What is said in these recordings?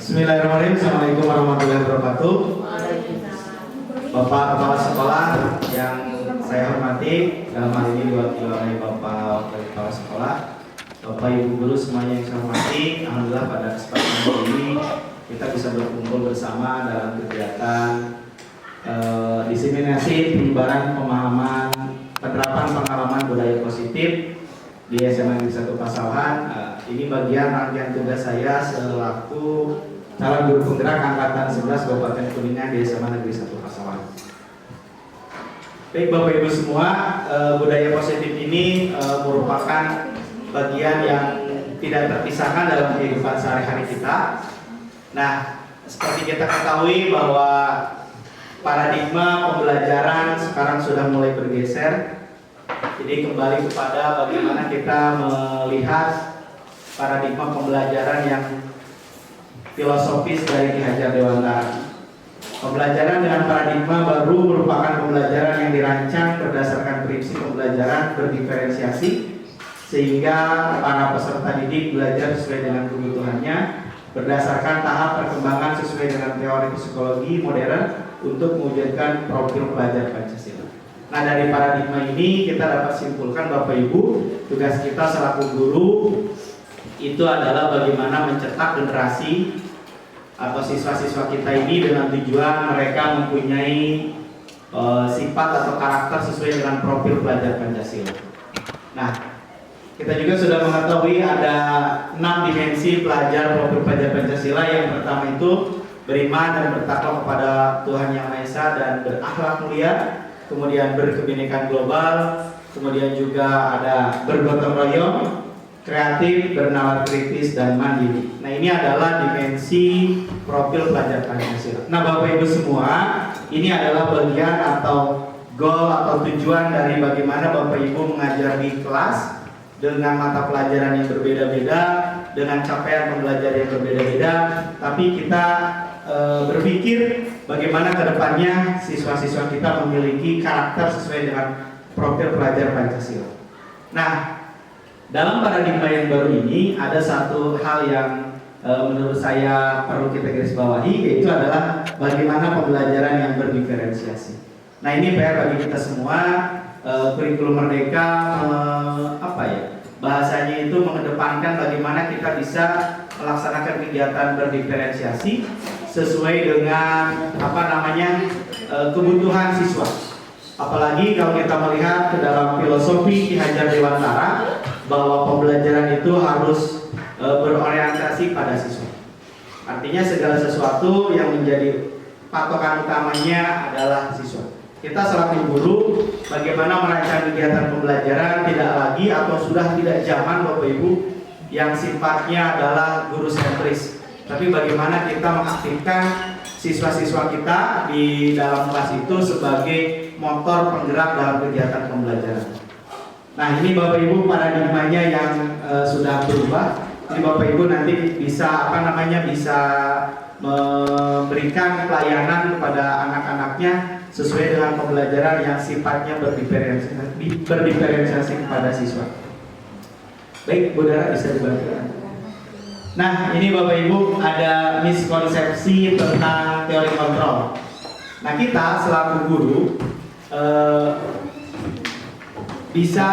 Bismillahirrahmanirrahim. Assalamualaikum warahmatullahi wabarakatuh. Bapak Kepala Sekolah yang saya hormati, dalam hal ini diwakili oleh Bapak Kepala Sekolah, Bapak Ibu Guru semuanya yang saya hormati. Alhamdulillah pada kesempatan ini kita bisa berkumpul bersama dalam kegiatan diseminasi penyebaran pemahaman penerapan pengalaman budaya positif di SMA Negeri 1 Pasawahan. Ini bagian rangkaian tugas saya selaku calon guru penggerak angkatan 11 Kabupaten Kuningan di SMA Negeri 1 Pasawahan. Baik Bapak Ibu semua, budaya positif ini merupakan bagian yang tidak terpisahkan dalam kehidupan sehari-hari kita. Nah, seperti kita ketahui bahwa paradigma pembelajaran sekarang sudah mulai bergeser. Jadi kembali kepada bagaimana kita melihat paradigma pembelajaran yang filosofis dari Ki Hajar Dewantara. Pembelajaran dengan paradigma baru merupakan pembelajaran yang dirancang berdasarkan prinsip pembelajaran berdiferensiasi, sehingga para peserta didik belajar sesuai dengan kebutuhannya berdasarkan tahap perkembangan sesuai dengan teori psikologi modern untuk mewujudkan profil pelajar Pancasila. Nah, dari paradigma ini kita dapat simpulkan Bapak Ibu, tugas kita selaku guru itu adalah bagaimana mencetak generasi atau siswa-siswa kita ini dengan tujuan mereka mempunyai sifat atau karakter sesuai dengan profil pelajar Pancasila. Nah, kita juga sudah mengetahui ada 6 dimensi pelajar profil pelajar Pancasila. Yang pertama itu beriman dan bertakwa kepada Tuhan Yang Maha Esa dan berakhlak mulia, kemudian berkebinekaan global, kemudian juga ada bergotong royong, kreatif, bernalar kritis, dan mandiri. Nah, ini adalah dimensi profil pelajar Pancasila. Nah, Bapak Ibu semua, ini adalah bagian atau goal atau tujuan dari bagaimana Bapak Ibu mengajar di kelas dengan mata pelajaran yang berbeda-beda, dengan capaian pembelajaran yang berbeda-beda, tapi kita berpikir bagaimana kedepannya siswa-siswa kita memiliki karakter sesuai dengan profil pelajar Pancasila. Nah, dalam paradigma yang baru ini ada satu hal yang menurut saya perlu kita garis bawahi, yaitu adalah bagaimana pembelajaran yang berdiferensiasi. Nah, ini PR bagi kita semua. Kurikulum Merdeka bahasanya itu mengedepankan bagaimana kita bisa melaksanakan kegiatan berdiferensiasi sesuai dengan kebutuhan siswa. Apalagi kalau kita melihat ke dalam filosofi Ki Hajar Dewantara bahwa pembelajaran itu harus berorientasi pada siswa. Artinya segala sesuatu yang menjadi patokan utamanya adalah siswa. Kita selaku guru bagaimana merancang kegiatan pembelajaran tidak lagi atau sudah tidak zaman Bapak Ibu yang sifatnya adalah guru sentris, tapi bagaimana kita mengaktifkan siswa-siswa kita di dalam kelas itu sebagai motor penggerak dalam kegiatan pembelajaran. Nah, ini Bapak Ibu paradigmanya yang sudah berubah. Jadi Bapak Ibu nanti bisa bisa memberikan pelayanan kepada anak-anaknya sesuai dengan pembelajaran yang sifatnya berdiferensiasi kepada siswa. Baik, Saudara bisa dibantu. Nah, ini Bapak Ibu ada miskonsepsi tentang teori kontrol. Nah, kita selaku guru bisa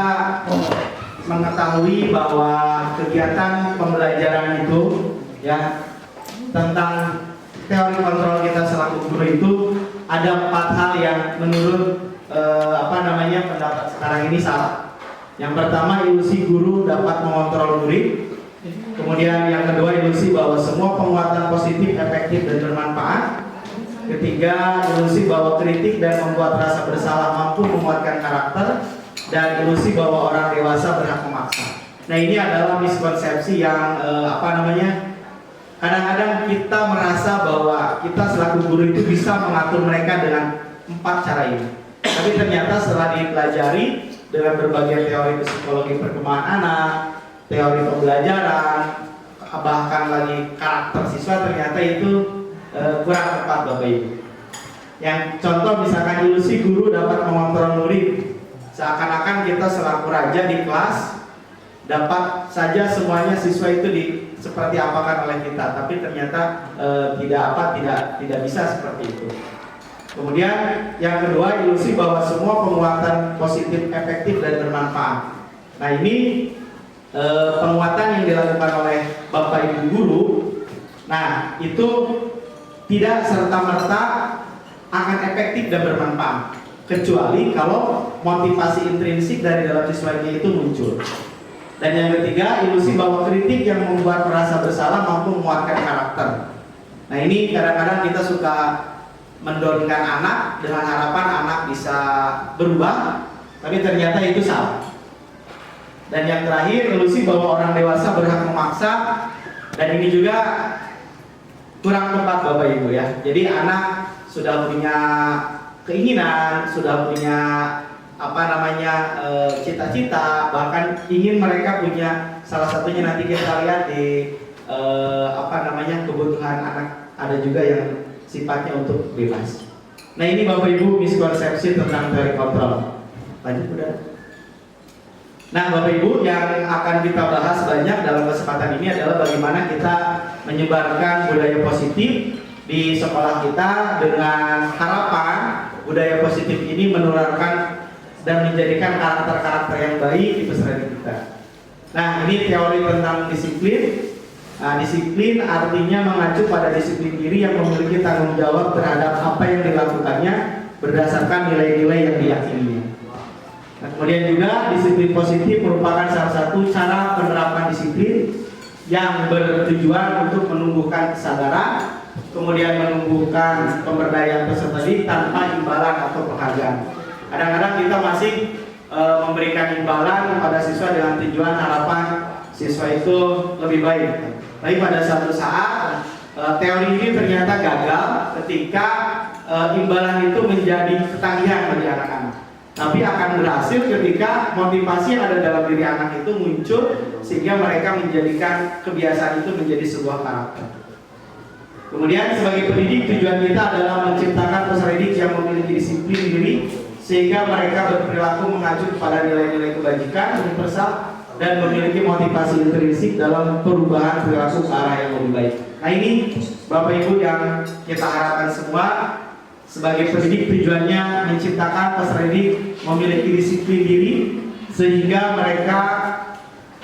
mengetahui bahwa kegiatan pembelajaran itu ya tentang teori kontrol kita selaku guru itu ada 4 hal yang menurut pendapat sekarang ini salah. Yang pertama, ilusi guru dapat mengontrol murid. Kemudian yang kedua, ilusi bahwa semua penguatan positif efektif dan bermanfaat. Ketiga, ilusi bahwa kritik dan membuat rasa bersalah mampu menguatkan karakter. Dan ilusi bahwa orang dewasa berhak memaksa. Nah, ini adalah miskonsepsi yang kadang-kadang kita merasa bahwa kita selaku guru itu bisa mengatur mereka dengan 4 cara ini. Tapi ternyata setelah dipelajari dengan berbagai teori psikologi perkembangan anak, teori pembelajaran, bahkan lagi karakter siswa, ternyata itu kurang tepat Bapak Ibu. Yang contoh misalkan ilusi guru dapat mengontrol murid. Seakan-akan kita selaku raja di kelas dapat saja semuanya siswa itu seperti apakan oleh kita, tapi ternyata tidak bisa seperti itu. Kemudian yang kedua, ilusi bahwa semua penguatan positif efektif dan bermanfaat. Nah ini penguatan yang dilakukan oleh Bapak Ibu guru, nah itu tidak serta-merta akan efektif dan bermanfaat, kecuali kalau motivasi intrinsik dari dalam siswanya itu muncul. Dan yang ketiga, ilusi bahwa kritik yang membuat merasa bersalah mampu menguatkan karakter. Nah ini kadang-kadang kita suka mendorongkan anak dengan harapan anak bisa berubah, tapi ternyata itu salah. Dan yang terakhir, ilusi bahwa orang dewasa berhak memaksa, dan ini juga kurang tepat Bapak Ibu ya. Jadi anak sudah punya keinginan, sudah punya cita-cita, bahkan ingin mereka punya, salah satunya nanti kita lihat di kebutuhan anak, ada juga yang sifatnya untuk bebas. Nah ini Bapak Ibu miskonsepsi tentang teori kontrol. Lanjut udah. Nah Bapak Ibu, yang akan kita bahas banyak dalam kesempatan ini adalah bagaimana kita menyebarkan budaya positif di sekolah kita dengan harapan budaya positif ini menularkan dan menjadikan karakter-karakter yang baik di peserta didik kita. Nah ini teori tentang disiplin. Nah, disiplin artinya mengacu pada disiplin diri yang memiliki tanggung jawab terhadap apa yang dilakukannya berdasarkan nilai-nilai yang diyakininya. Nah, kemudian juga disiplin positif merupakan salah satu cara penerapan disiplin yang bertujuan untuk menumbuhkan kesadaran, kemudian menumbuhkan pemberdayaan peserta didik tanpa imbalan atau penghargaan. Kadang-kadang kita masih memberikan imbalan kepada siswa dengan tujuan harapan siswa itu lebih baik. Tapi pada suatu saat teori ini ternyata gagal ketika imbalan itu menjadi ketagihan bagi anak-anak. Tapi akan berhasil ketika motivasi yang ada dalam diri anak itu muncul, sehingga mereka menjadikan kebiasaan itu menjadi sebuah karakter. Kemudian sebagai pendidik, tujuan kita adalah menciptakan peserta didik yang memiliki disiplin diri, sehingga mereka berperilaku mengacu kepada nilai-nilai kebajikan, universal, dan memiliki motivasi intrinsik dalam perubahan perilaku ke arah yang lebih baik. Nah ini Bapak Ibu yang kita harapkan semua sebagai pendidik, tujuannya menciptakan peserta didik memiliki disiplin diri sehingga mereka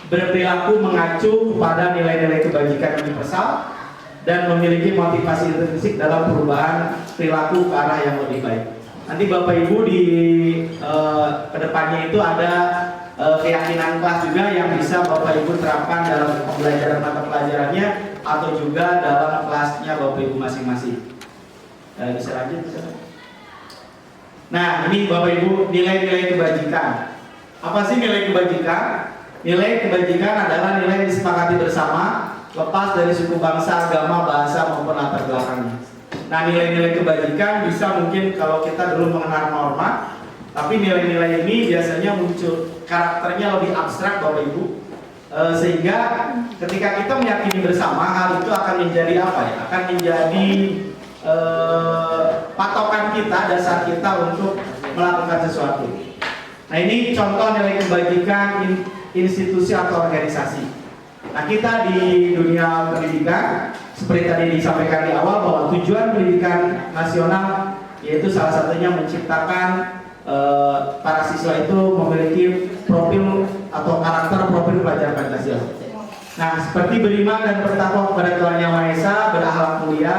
berperilaku mengacu kepada nilai-nilai kebajikan universal dan memiliki motivasi intrinsik dalam perubahan perilaku ke arah yang lebih baik. Nanti Bapak Ibu di kedepannya itu ada keyakinan kelas juga yang bisa Bapak Ibu terapkan dalam pembelajaran mata pelajarannya atau juga dalam kelasnya Bapak Ibu masing-masing. Bisa lanjut bisa. Nah ini Bapak Ibu, nilai-nilai kebajikan. Apa sih nilai kebajikan? Nilai kebajikan adalah nilai yang disepakati bersama, lepas dari suku, bangsa, agama, bahasa maupun latar belakangnya. Nah nilai-nilai kebajikan bisa mungkin kalau kita dulu mengenal norma, tapi nilai-nilai ini biasanya muncul karakternya lebih abstrak Bapak Ibu, sehingga ketika kita meyakini bersama, hal itu akan menjadi apa ya? Akan menjadi patokan kita, dasar kita untuk melakukan sesuatu. Nah ini contoh nilai kebajikan institusi atau organisasi. Nah kita di dunia pendidikan, seperti tadi disampaikan di awal bahwa tujuan pendidikan nasional yaitu salah satunya menciptakan para siswa itu memiliki profil atau karakter profil pelajar Pancasila. Nah seperti beriman dan bertakwa kepada Tuhan Yang Maha Esa, berakhlak mulia.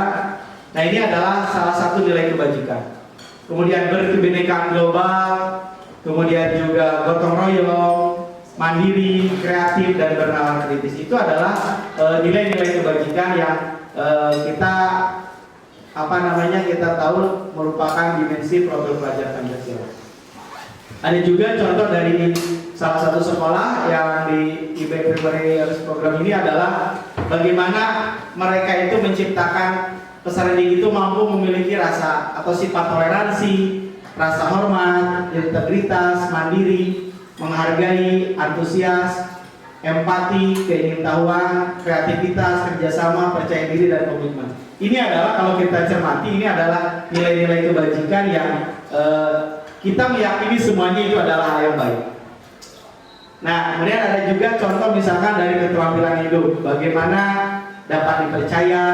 Nah ini adalah salah satu nilai kebajikan. Kemudian berkebinekaan global, kemudian juga gotong royong, mandiri, kreatif, dan bernalar kritis. Itu adalah nilai-nilai kebajikan yang kita kita tahu merupakan dimensi profil pelajar Pancasila. Ada juga contoh dari salah satu sekolah yang di IB Primary program ini adalah bagaimana mereka itu menciptakan peserta didik itu mampu memiliki rasa atau sifat toleransi, rasa hormat, integritas, mandiri, menghargai, antusias, empati, keingintahuan, kreativitas, kerjasama, percaya diri, dan komitmen. Ini adalah kalau kita cermati, ini adalah nilai-nilai kebajikan yang kita meyakini semuanya itu adalah hal yang baik. Nah, kemudian ada juga contoh misalkan dari keterampilan hidup, bagaimana dapat dipercaya,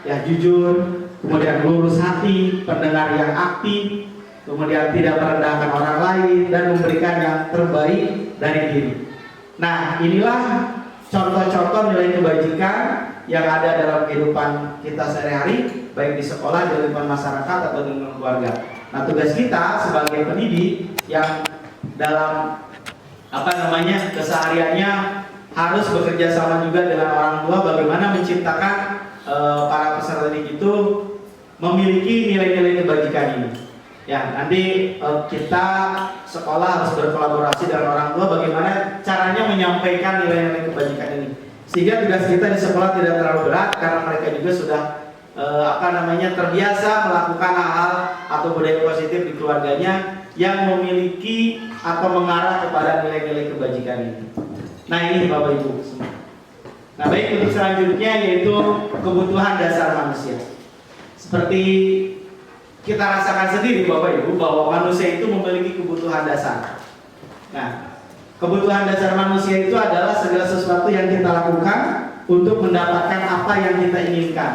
ya jujur, kemudian lurus hati, pendengar yang aktif, kemudian tidak merendahkan orang lain dan memberikan yang terbaik dari diri. Nah, inilah contoh-contoh nilai kebajikan yang ada dalam kehidupan kita sehari-hari, baik di sekolah, di lingkungan masyarakat atau di lingkungan keluarga. Nah, tugas kita sebagai pendidik yang dalam kesehariannya harus bekerja sama juga dengan orang tua, bagaimana menciptakan para peserta didik itu memiliki nilai-nilai kebajikan ini. Ya, nanti kita sekolah harus berkolaborasi dengan orang tua bagaimana caranya menyampaikan nilai-nilai kebajikan ini. Sehingga tugas kita di sekolah tidak terlalu berat karena mereka juga sudah terbiasa melakukan hal-hal atau budaya positif di keluarganya yang memiliki atau mengarah kepada nilai-nilai kebajikan ini. Nah, ini Bapak Ibu semua. Nah, baik, untuk selanjutnya yaitu kebutuhan dasar manusia. Seperti kita rasakan sendiri Bapak Ibu bahwa manusia itu memiliki kebutuhan dasar. Nah, kebutuhan dasar manusia itu adalah segala sesuatu yang kita lakukan untuk mendapatkan apa yang kita inginkan.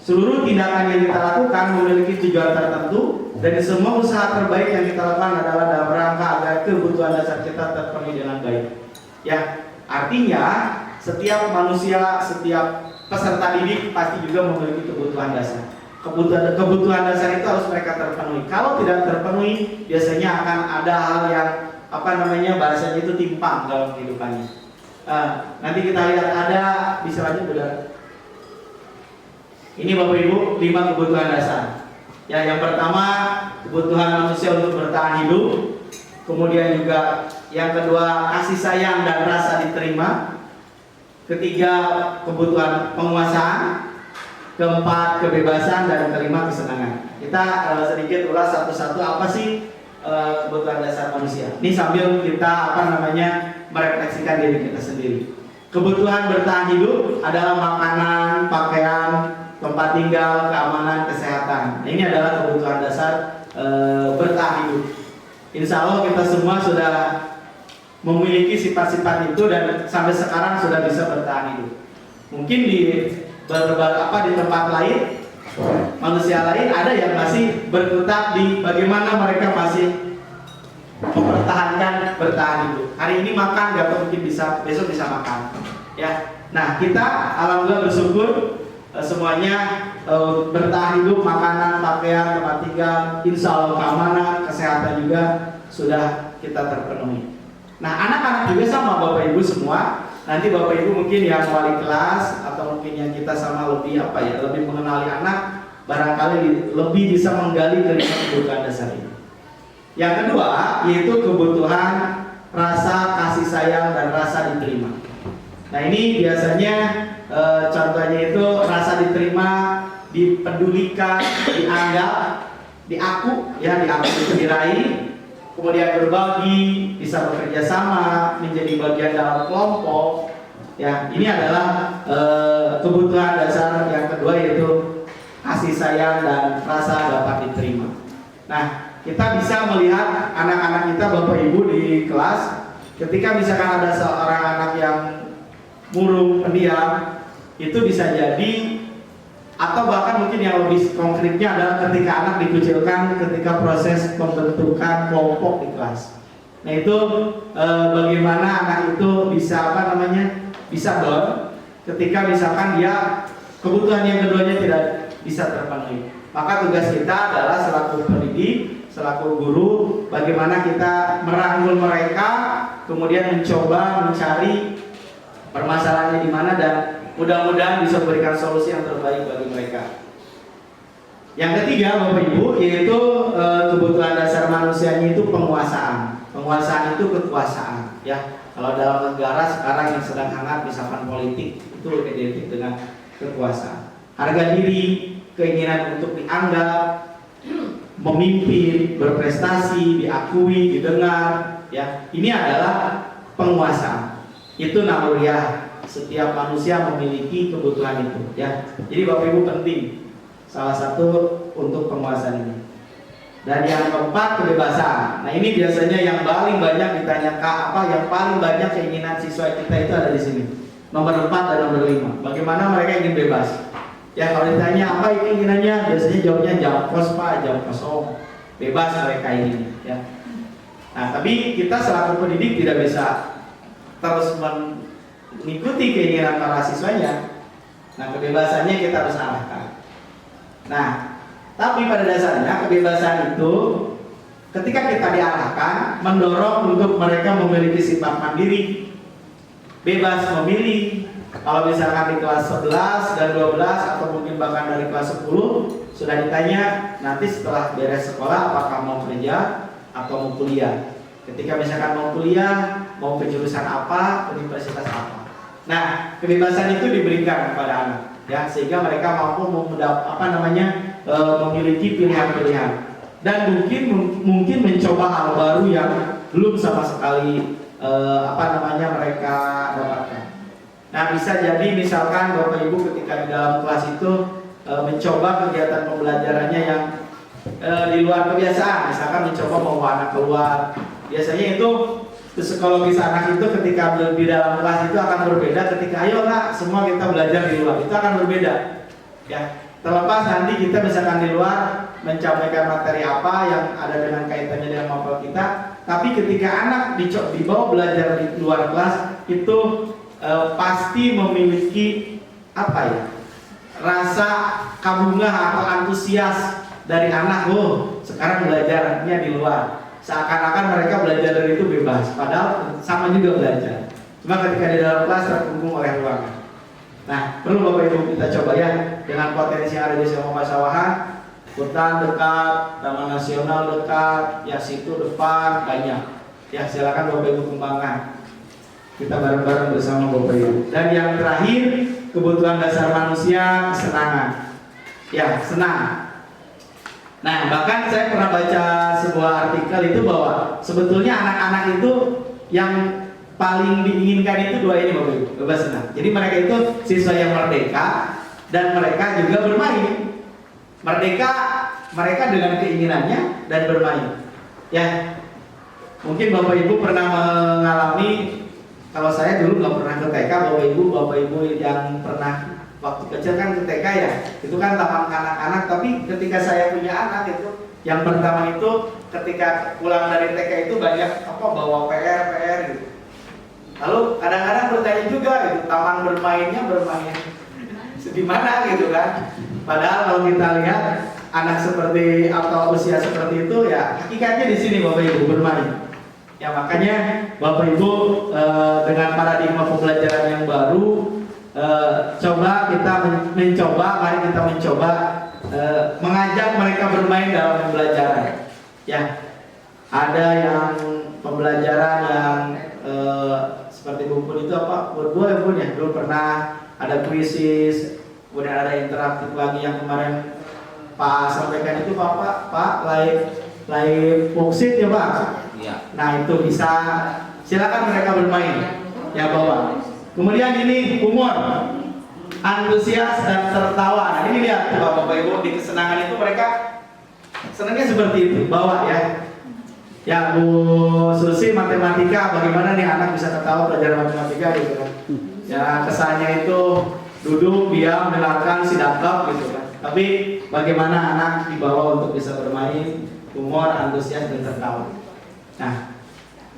Seluruh tindakan yang kita lakukan memiliki tujuan tertentu dan semua usaha terbaik yang kita lakukan adalah dalam rangka agar kebutuhan dasar kita terpenuhi dengan baik. Ya, artinya setiap manusia, setiap peserta didik pasti juga memiliki kebutuhan dasar. Kebutuhan dasar itu harus mereka terpenuhi. Kalau tidak terpenuhi, biasanya akan ada hal yang bahasanya itu timpang dalam kehidupannya. Nanti kita lihat ada bisa aja benar. Ini Bapak Ibu 5 kebutuhan dasar. Ya, yang pertama kebutuhan manusia untuk bertahan hidup. Kemudian juga yang kedua kasih sayang dan rasa diterima. Ketiga kebutuhan penguasaan. Keempat kebebasan dan kelima kesenangan. Kita sedikit ulas satu-satu apa sih kebutuhan dasar manusia. Ini sambil kita merefleksikan diri kita sendiri. Kebutuhan bertahan hidup adalah makanan, pakaian, tempat tinggal, keamanan, kesehatan. Nah, ini adalah kebutuhan dasar bertahan hidup. Insya Allah kita semua sudah memiliki sifat-sifat itu dan sampai sekarang sudah bisa bertahan hidup. Mungkin di tempat lain, manusia lain ada yang masih berkutat di bagaimana mereka masih mempertahankan bertahan hidup. Hari ini makan, gak mungkin besok bisa makan. Ya, nah kita alhamdulillah bersyukur semuanya bertahan hidup, makanan, pakaian, tempat tinggal, insya Allah keamanan, kesehatan juga sudah kita terpenuhi. Nah, anak-anak juga sama Bapak Ibu semua. Nanti Bapak Ibu mungkin yang wali kelas atau mungkin yang kita sama lebih lebih mengenali anak, barangkali lebih bisa menggali kebutuhan dasar ini. Yang kedua yaitu kebutuhan rasa kasih sayang dan rasa diterima. Nah, ini biasanya contohnya itu rasa diterima, dipedulikan, dianggap, diaku itu diraih. Kemudian berbagi, bisa bekerja sama, menjadi bagian dalam kelompok. Ya, ini adalah kebutuhan dasar yang kedua yaitu kasih sayang dan rasa dapat diterima. Nah, kita bisa melihat anak-anak kita Bapak Ibu di kelas, ketika misalkan ada seorang anak yang murung, pendiam, itu bisa jadi atau bahkan mungkin yang lebih konkretnya adalah ketika anak dikucilkan ketika proses pembentukan kelompok di kelas. Nah, itu bagaimana anak itu bisa bisa down ketika misalkan dia kebutuhan yang keduanya tidak bisa terpenuhi. Maka tugas kita adalah selaku pendidik, selaku guru, bagaimana kita merangkul mereka, kemudian mencoba mencari permasalahannya di mana dan mudah-mudahan bisa memberikan solusi yang terbaik bagi mereka. Yang ketiga Bapak Ibu yaitu kebutuhan dasar manusianya itu penguasaan. Penguasaan itu kekuasaan. Ya, kalau dalam negara sekarang yang sedang hangat misalkan politik itu identik dengan kekuasaan. Harga diri, keinginan untuk dianggap, memimpin, berprestasi, diakui, didengar. Ya, ini adalah penguasaan. Itu naluriah. Setiap manusia memiliki kebutuhan itu, ya. Jadi Bapak Ibu penting salah satu untuk penguasaan ini. Dan yang keempat, kebebasan. Nah, ini biasanya yang paling banyak ditanya, Kak, apa yang paling banyak keinginan siswa kita itu ada di sini. Nomor 4 dan nomor 5. Bagaimana mereka ingin bebas? Ya, kalau ditanya apa keinginannya, biasanya jawabnya jam kos Pak, jam kosong. Bebas mereka ini, ya. Nah, tapi kita selaku pendidik tidak bisa terus mengikuti keinginan para siswanya. Nah, kebebasannya kita harus arahkan. Nah, tapi pada dasarnya kebebasan itu ketika kita diarahkan mendorong untuk mereka memiliki sifat mandiri, bebas memilih. Kalau misalkan di kelas 11 dan 12 atau mungkin bahkan dari kelas 10 sudah ditanya nanti setelah beres sekolah apakah mau kerja atau mau kuliah. Ketika misalkan mau kuliah, mau ke jurusan apa, universitas apa. Nah, kebebasan itu diberikan kepada anak, ya, sehingga mereka mampu memiliki pilihan-pilihan dan mungkin mencoba hal baru yang belum sama sekali mereka dapatkan. Nah, bisa jadi misalkan Bapak Ibu ketika di dalam kelas itu mencoba kegiatan pembelajarannya yang di luar kebiasaan, misalkan mencoba membawa anak keluar. Biasanya itu psikologis anak itu ketika di dalam kelas itu akan berbeda ketika ayo nak semua kita belajar di luar, itu akan berbeda, ya. Terlepas nanti kita misalkan di luar mencapai materi apa yang ada dengan kaitannya dengan mapel kita, tapi ketika anak dibawa belajar di luar kelas itu pasti memiliki rasa kabungah atau antusias dari anak. Sekarang belajarnya di luar, seakan-akan mereka belajar dari itu bebas, padahal sama juga belajar, cuma ketika di dalam kelas terkungkung oleh ruangan. Nah, perlu Bapak Ibu kita coba ya, dengan potensi yang ada di Selama Pasawahan, hutan dekat, Taman Nasional dekat, ya situ depan banyak. Ya, silakan Bapak Ibu kembangkan. Kita bareng-bareng bersama Bapak Ibu. Dan yang terakhir, kebutuhan dasar manusia, kesenangan. Ya, senang. Nah, bahkan saya pernah baca sebuah artikel itu bahwa sebetulnya anak-anak itu yang paling diinginkan itu dua ini Bapak Ibu, bebas senang. Jadi mereka itu siswa yang merdeka dan mereka juga bermain. Merdeka mereka dengan keinginannya dan bermain. Ya, mungkin Bapak Ibu pernah mengalami, kalau saya dulu nggak pernah ke TK, Bapak Ibu yang pernah waktu kecil kan ke TK ya, itu kan taman anak-anak. Tapi ketika saya punya anak itu, yang pertama itu ketika pulang dari TK itu banyak bawa PR gitu. Lalu kadang-kadang bertanya juga gitu, taman bermainnya bermain di mana gitu kan. Padahal kalau kita lihat anak seperti atau usia seperti itu ya hakikatnya di sini Bapak Ibu bermain. Ya makanya Bapak Ibu dengan paradigma pembelajaran yang baru mari kita mencoba mengajak mereka bermain dalam pembelajaran. Ya, ada yang pembelajaran yang seperti buku itu berdua ya Bun ya. Dulu pernah ada kuisis, kemudian ada interaktif lagi yang kemarin Pak sampaikan itu Pak live worksheet ya Pak. Iya. Nah itu bisa, silakan mereka bermain ya bawa. Kemudian ini humor, antusias dan tertawa. Nah ini lihat Bapak Ibu di kesenangan itu mereka senangnya seperti itu, bawa ya. Ya Bu Susi matematika, bagaimana nih anak bisa ketawa pelajaran matematika gitu kan. Ya kesannya itu duduk diam dengarkan sidakap gitu kan. Tapi bagaimana anak dibawa untuk bisa bermain, humor, antusias dan tertawa. Nah,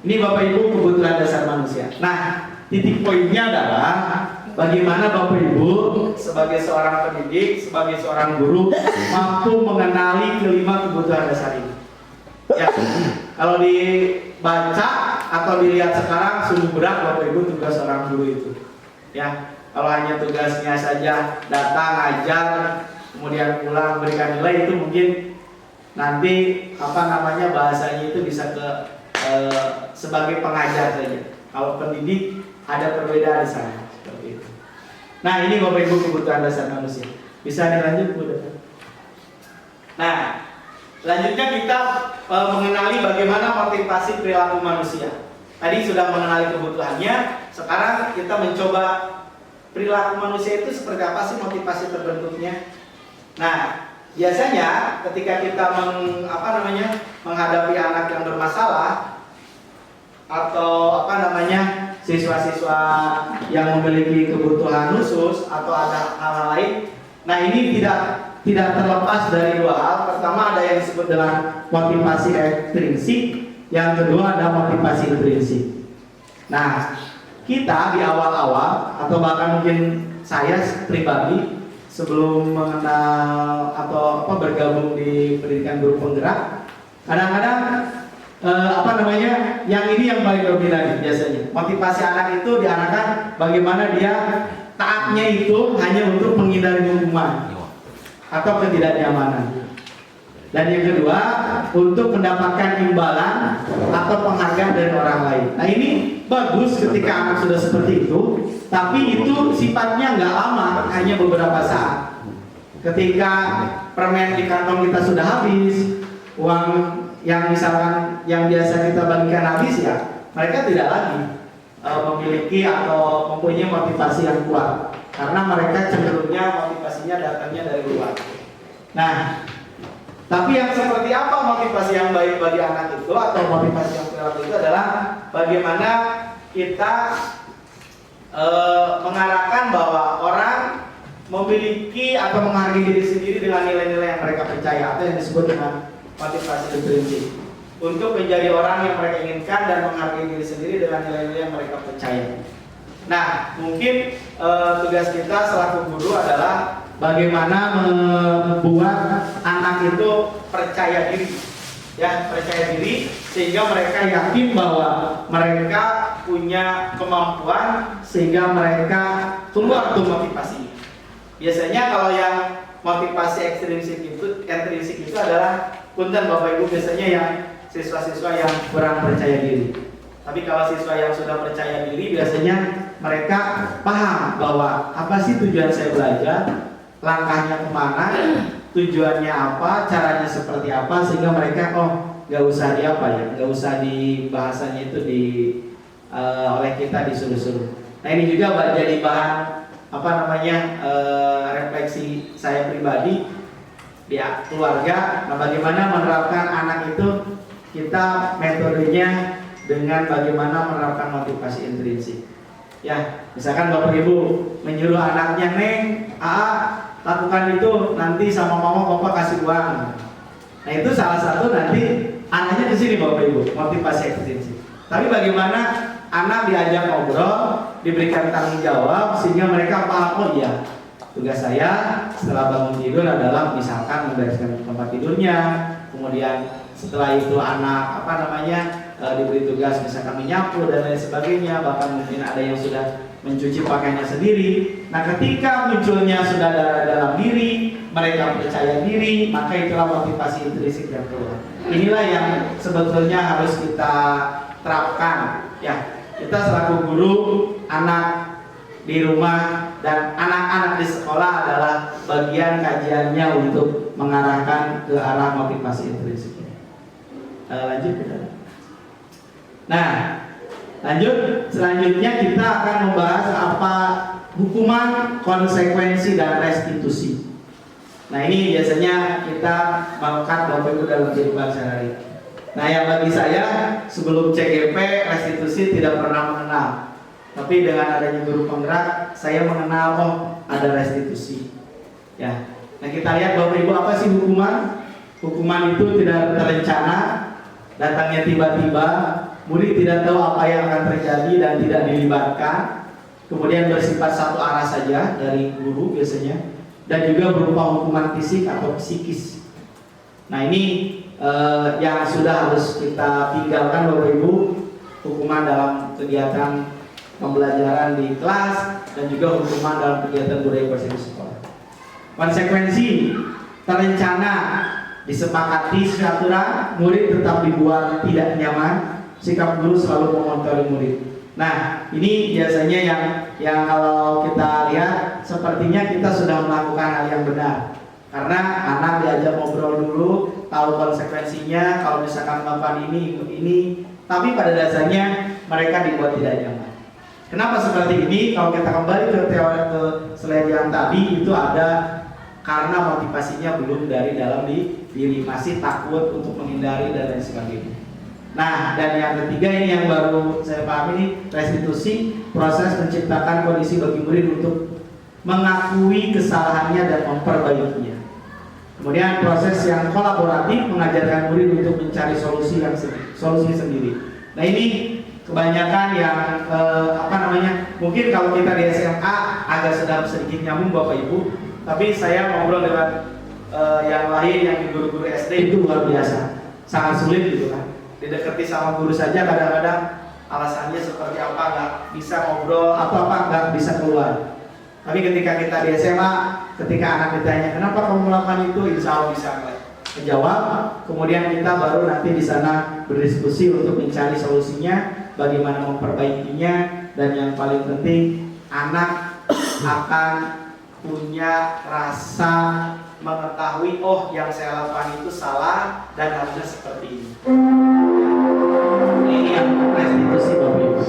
ini Bapak Ibu kebutuhan dasar manusia. Nah, titik poinnya adalah bagaimana Bapak Ibu sebagai seorang pendidik, sebagai seorang guru mampu mengenali kelima kebutuhan dasar ini. Ya, kalau dibaca atau dilihat sekarang sungguh berat Bapak Ibu tugas seorang guru itu. Ya, kalau hanya tugasnya saja datang, ajar, kemudian pulang berikan nilai, itu mungkin nanti bahasanya itu bisa ke sebagai pengajar saja. Kalau pendidik ada perbedaan di sana seperti itu. Nah, ini Bapak Ibu kebutuhan dasar manusia. Bisa dilanjut Bu? Nah, selanjutnya kita mengenali bagaimana motivasi perilaku manusia. Tadi sudah mengenali kebutuhannya, sekarang kita mencoba perilaku manusia itu seperti apa sih motivasi terbentuknya. Nah, biasanya ketika kita menghadapi anak yang bermasalah atau siswa-siswa yang memiliki kebutuhan khusus atau ada hal-hal lain, nah ini tidak terlepas dari dua hal. Pertama ada yang disebut dengan motivasi ekstrinsik, yang kedua ada motivasi intrinsik. Nah, kita di awal-awal atau bahkan mungkin saya pribadi sebelum mengenal atau bergabung di pendidikan guru penggerak, kadang-kadang yang ini yang paling dominan biasanya. Motivasi anak itu diarahkan bagaimana dia taatnya itu hanya untuk menghindari hukuman atau ketidaknyamanan. Dan yang kedua, untuk mendapatkan imbalan atau penghargaan dari orang lain. Nah ini bagus ketika anak sudah seperti itu, tapi itu sifatnya nggak lama, hanya beberapa saat. Ketika permen di kantong kita sudah habis, uang yang misalkan yang biasa kita bagikan habis, ya mereka tidak lagi memiliki atau mempunyai motivasi yang kuat, karena mereka cenderungnya motivasinya datangnya dari luar. Nah, tapi yang seperti apa motivasi yang baik bagi anak itu atau motivasi yang perilaku itu adalah bagaimana kita mengarahkan bahwa orang memiliki atau menghargai diri sendiri dengan nilai-nilai yang mereka percaya atau yang disebut dengan motivasi intrinsik, untuk menjadi orang yang mereka inginkan dan menghargai diri sendiri dengan nilai-nilai yang mereka percaya. Nah, mungkin tugas kita selaku guru adalah bagaimana membuat anak itu percaya diri, percaya diri sehingga mereka yakin bahwa mereka punya kemampuan sehingga mereka keluar tuh motivasinya. Biasanya kalau yang motivasi intrinsik itu adalah punten Bapak Ibu, biasanya yang siswa-siswa yang kurang percaya diri. Tapi kalau siswa yang sudah percaya diri, biasanya mereka paham bahwa apa sih tujuan saya belajar, langkahnya kemana, tujuannya apa, caranya seperti apa, sehingga mereka nggak usah nggak usah di bahasanya itu oleh kita disuruh-suruh. Nah ini juga jadi bahan refleksi saya pribadi di keluarga. Nah, bagaimana menerapkan anak itu, kita metodenya dengan bagaimana menerapkan motivasi intrinsik. Ya, misalkan Bapak Ibu menyuruh anaknya, "Neng, lakukan itu, nanti sama mama papa kasih uang." Nah, itu salah satu nanti anaknya di sini Bapak Ibu, motivasi intrinsik. Tapi bagaimana anak diajak ngobrol, diberikan tanggung jawab sehingga mereka paham, oh iya, tugas saya setelah bangun tidur adalah misalkan membereskan tempat tidurnya, kemudian setelah itu anak diberi tugas misalkan menyapu dan lain sebagainya, bahkan mungkin ada yang sudah mencuci pakaiannya sendiri. Nah, ketika munculnya sudah dalam diri, mereka percaya diri, maka itulah motivasi intrinsik yang keluar. Inilah yang sebetulnya harus kita terapkan, ya. Kita selaku guru, anak di rumah dan anak-anak di sekolah adalah bagian kajiannya untuk mengarahkan ke arah motivasi intrinsik. Lanjut kita. Nah, selanjutnya kita akan membahas apa hukuman, konsekuensi, dan restitusi. Nah, ini biasanya kita mengangkat Bapak Ibu dalam kehidupan sehari. Nah, yang bagi saya sebelum CGP restitusi tidak pernah mengenal. Tapi dengan adanya guru penggerak, saya mengenal ada restitusi. Ya. Nah, kita lihat Bapak Ibu, apa sih hukuman? Hukuman itu tidak terencana, datangnya tiba-tiba, murid tidak tahu apa yang akan terjadi dan tidak dilibatkan. Kemudian bersifat satu arah saja dari guru biasanya, dan juga berupa hukuman fisik atau psikis. Nah, ini yang sudah harus kita tinggalkan Bapak Ibu, hukuman dalam kegiatan pembelajaran di kelas dan juga hukuman dalam kegiatan budaya bersih di sekolah. Konsekuensi terencana, disepakati secara aturan, murid tetap dibuat tidak nyaman, sikap guru selalu mengontrol murid. Nah, ini biasanya yang kalau kita lihat sepertinya kita sudah melakukan hal yang benar. Karena anak diajak ngobrol dulu, tahu konsekuensinya, kalau misalkan melakukan ini, tapi pada dasarnya mereka dibuat tidak nyaman. Kenapa seperti ini? Kalau kita kembali ke teori ke slide yang tadi, itu ada karena motivasinya belum dari dalam diri, masih takut untuk menghindari dan lain sebagainya. Nah, dan yang ketiga ini yang baru saya pahami ini, restitusi, proses menciptakan kondisi bagi murid untuk mengakui kesalahannya dan memperbaikinya. Kemudian proses yang kolaboratif, mengajarkan murid untuk mencari solusi sendiri. Nah, ini kebanyakan yang mungkin kalau kita di SMA agak sedikit nyambung Bapak Ibu, tapi saya ngobrol dengan yang lain yang di guru-guru SD itu luar biasa, sangat sulit gitu kan. Didekati sama guru saja kadang-kadang alasannya seperti apa, nggak bisa ngobrol atau apa, nggak bisa keluar. Tapi ketika kita di SMA, ketika anak ditanya kenapa kamu melakukan itu, insya Allah bisa menjawab. Kemudian kita baru nanti di sana berdiskusi untuk mencari solusinya, bagaimana memperbaikinya, dan yang paling penting anak akan punya rasa mengetahui, oh yang saya lakukan itu salah dan harusnya seperti ini. Ini yang restitusi Bapak Ibu.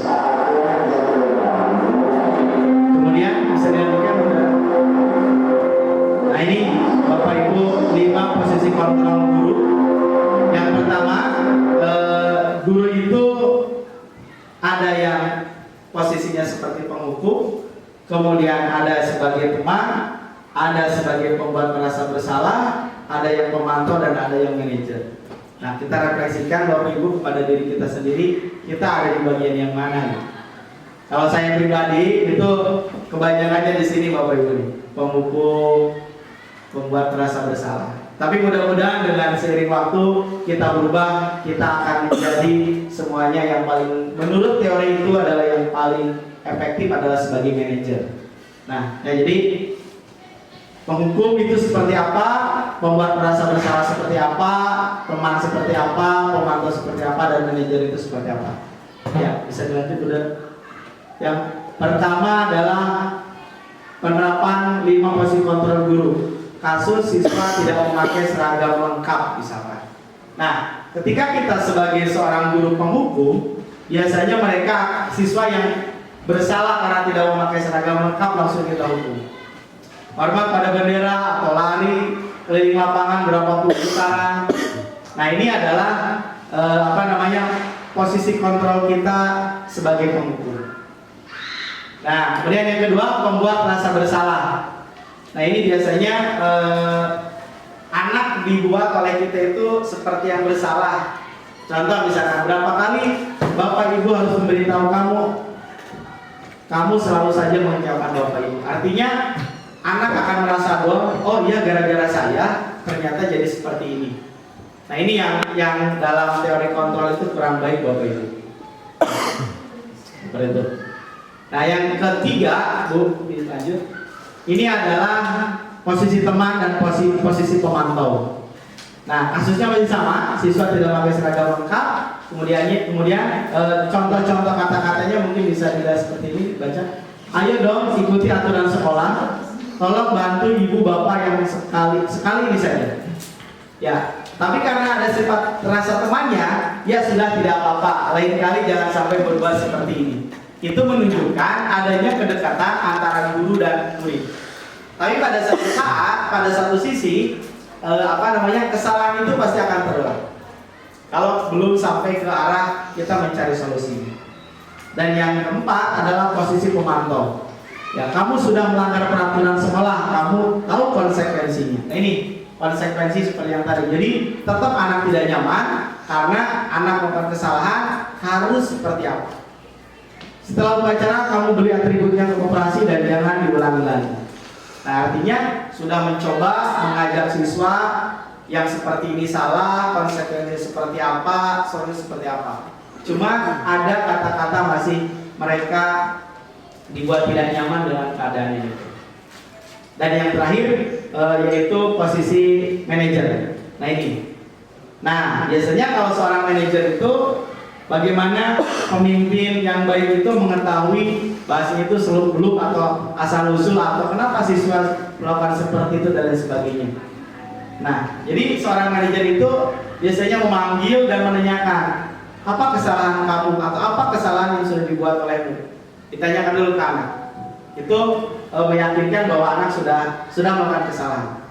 Kemudian bisa dilanjutkan udah. Nah ini Bapak Ibu 5 posisi kontrol guru. Yang pertama, guru itu ada yang posisinya seperti penghukum, kemudian ada sebagai teman, ada sebagai pembuat merasa bersalah, ada yang pemantau, dan ada yang manajer. Nah, kita refleksikan Bapak Ibu kepada diri kita sendiri, kita ada di bagian yang mana nih? Kalau saya pribadi itu kebanyakannya di sini Bapak Ibu nih, pemukul, pembuat merasa bersalah. Tapi mudah-mudahan dengan seiring waktu kita berubah, kita akan menjadi semuanya yang paling, menurut teori itu adalah yang paling efektif adalah sebagai manajer. Nah, jadi penghukum itu seperti apa, membuat merasa bersalah seperti apa, teman seperti apa, pemantau seperti apa, dan manajer itu seperti apa. Ya, bisa dilanjut udah. Yang pertama adalah penerapan 5 posisi kontrol guru. Kasus siswa tidak memakai seragam lengkap misalkan. Nah, ketika kita sebagai seorang guru penghukum, biasanya mereka siswa yang bersalah karena tidak memakai seragam lengkap langsung kita hukum. Hormat pada bendera atau lari keliling lapangan berapa puluh putaran. Nah, ini adalah posisi kontrol kita sebagai penghukum. Nah, kemudian yang kedua, membuat rasa bersalah. Nah, ini biasanya anak dibuat oleh kita itu seperti yang bersalah. Contoh misalkan, berapa kali Bapak Ibu harus memberitahu kamu selalu saja mengecewakan Bapak Ibu. Artinya anak akan merasa bahwa oh iya gara-gara saya ternyata jadi seperti ini. Nah, ini yang dalam teori kontrol itu kurang baik Bapak Ibu. Seperti itu. Nah, yang ketiga, Bu, lanjut. Ini adalah posisi teman dan posisi pemantau. Nah, kasusnya masih sama, siswa tidak pakai seragam lengkap. Kemudian contoh-contoh kata-katanya mungkin bisa dilihat seperti ini, baca. Ayo dong ikuti aturan sekolah. Tolong bantu ibu bapak yang sekali ini saja. Ya, tapi karena ada sifat rasa temannya, ya sudah tidak apa-apa. Lain kali jangan sampai berbuat seperti ini. Itu menunjukkan adanya kedekatan antara guru dan murid. Tapi pada satu saat, pada satu sisi, kesalahan itu pasti akan terulang. Kalau belum sampai ke arah kita mencari solusi. Dan yang keempat adalah posisi pemantau. Ya, kamu sudah melanggar peraturan sekolah, kamu tahu konsekuensinya. Nah, ini konsekuensi seperti yang tadi. Jadi tetap anak tidak nyaman karena anak melakukan kesalahan harus seperti apa. Setelah upacara kamu beli atributnya ke koperasi dan jangan diulangi lagi. Nah, artinya sudah mencoba mengajak siswa yang seperti ini salah, konsekuensinya seperti apa, solusi seperti apa. Cuma ada kata-kata masih mereka dibuat tidak nyaman dengan keadaan ini. Dan yang terakhir yaitu posisi manajer. Nah, ini. Nah, biasanya kalau seorang manajer itu bagaimana pemimpin yang baik itu mengetahui bahasanya itu seluk-beluk atau asal-usul atau kenapa siswa melakukan seperti itu dan lain sebagainya. Nah, jadi seorang manajer itu biasanya memanggil dan menanyakan apa kesalahan kamu atau apa kesalahan yang sudah dibuat olehmu. Ditanyakan dulu ke anak. Itu meyakinkan bahwa anak sudah melakukan kesalahan.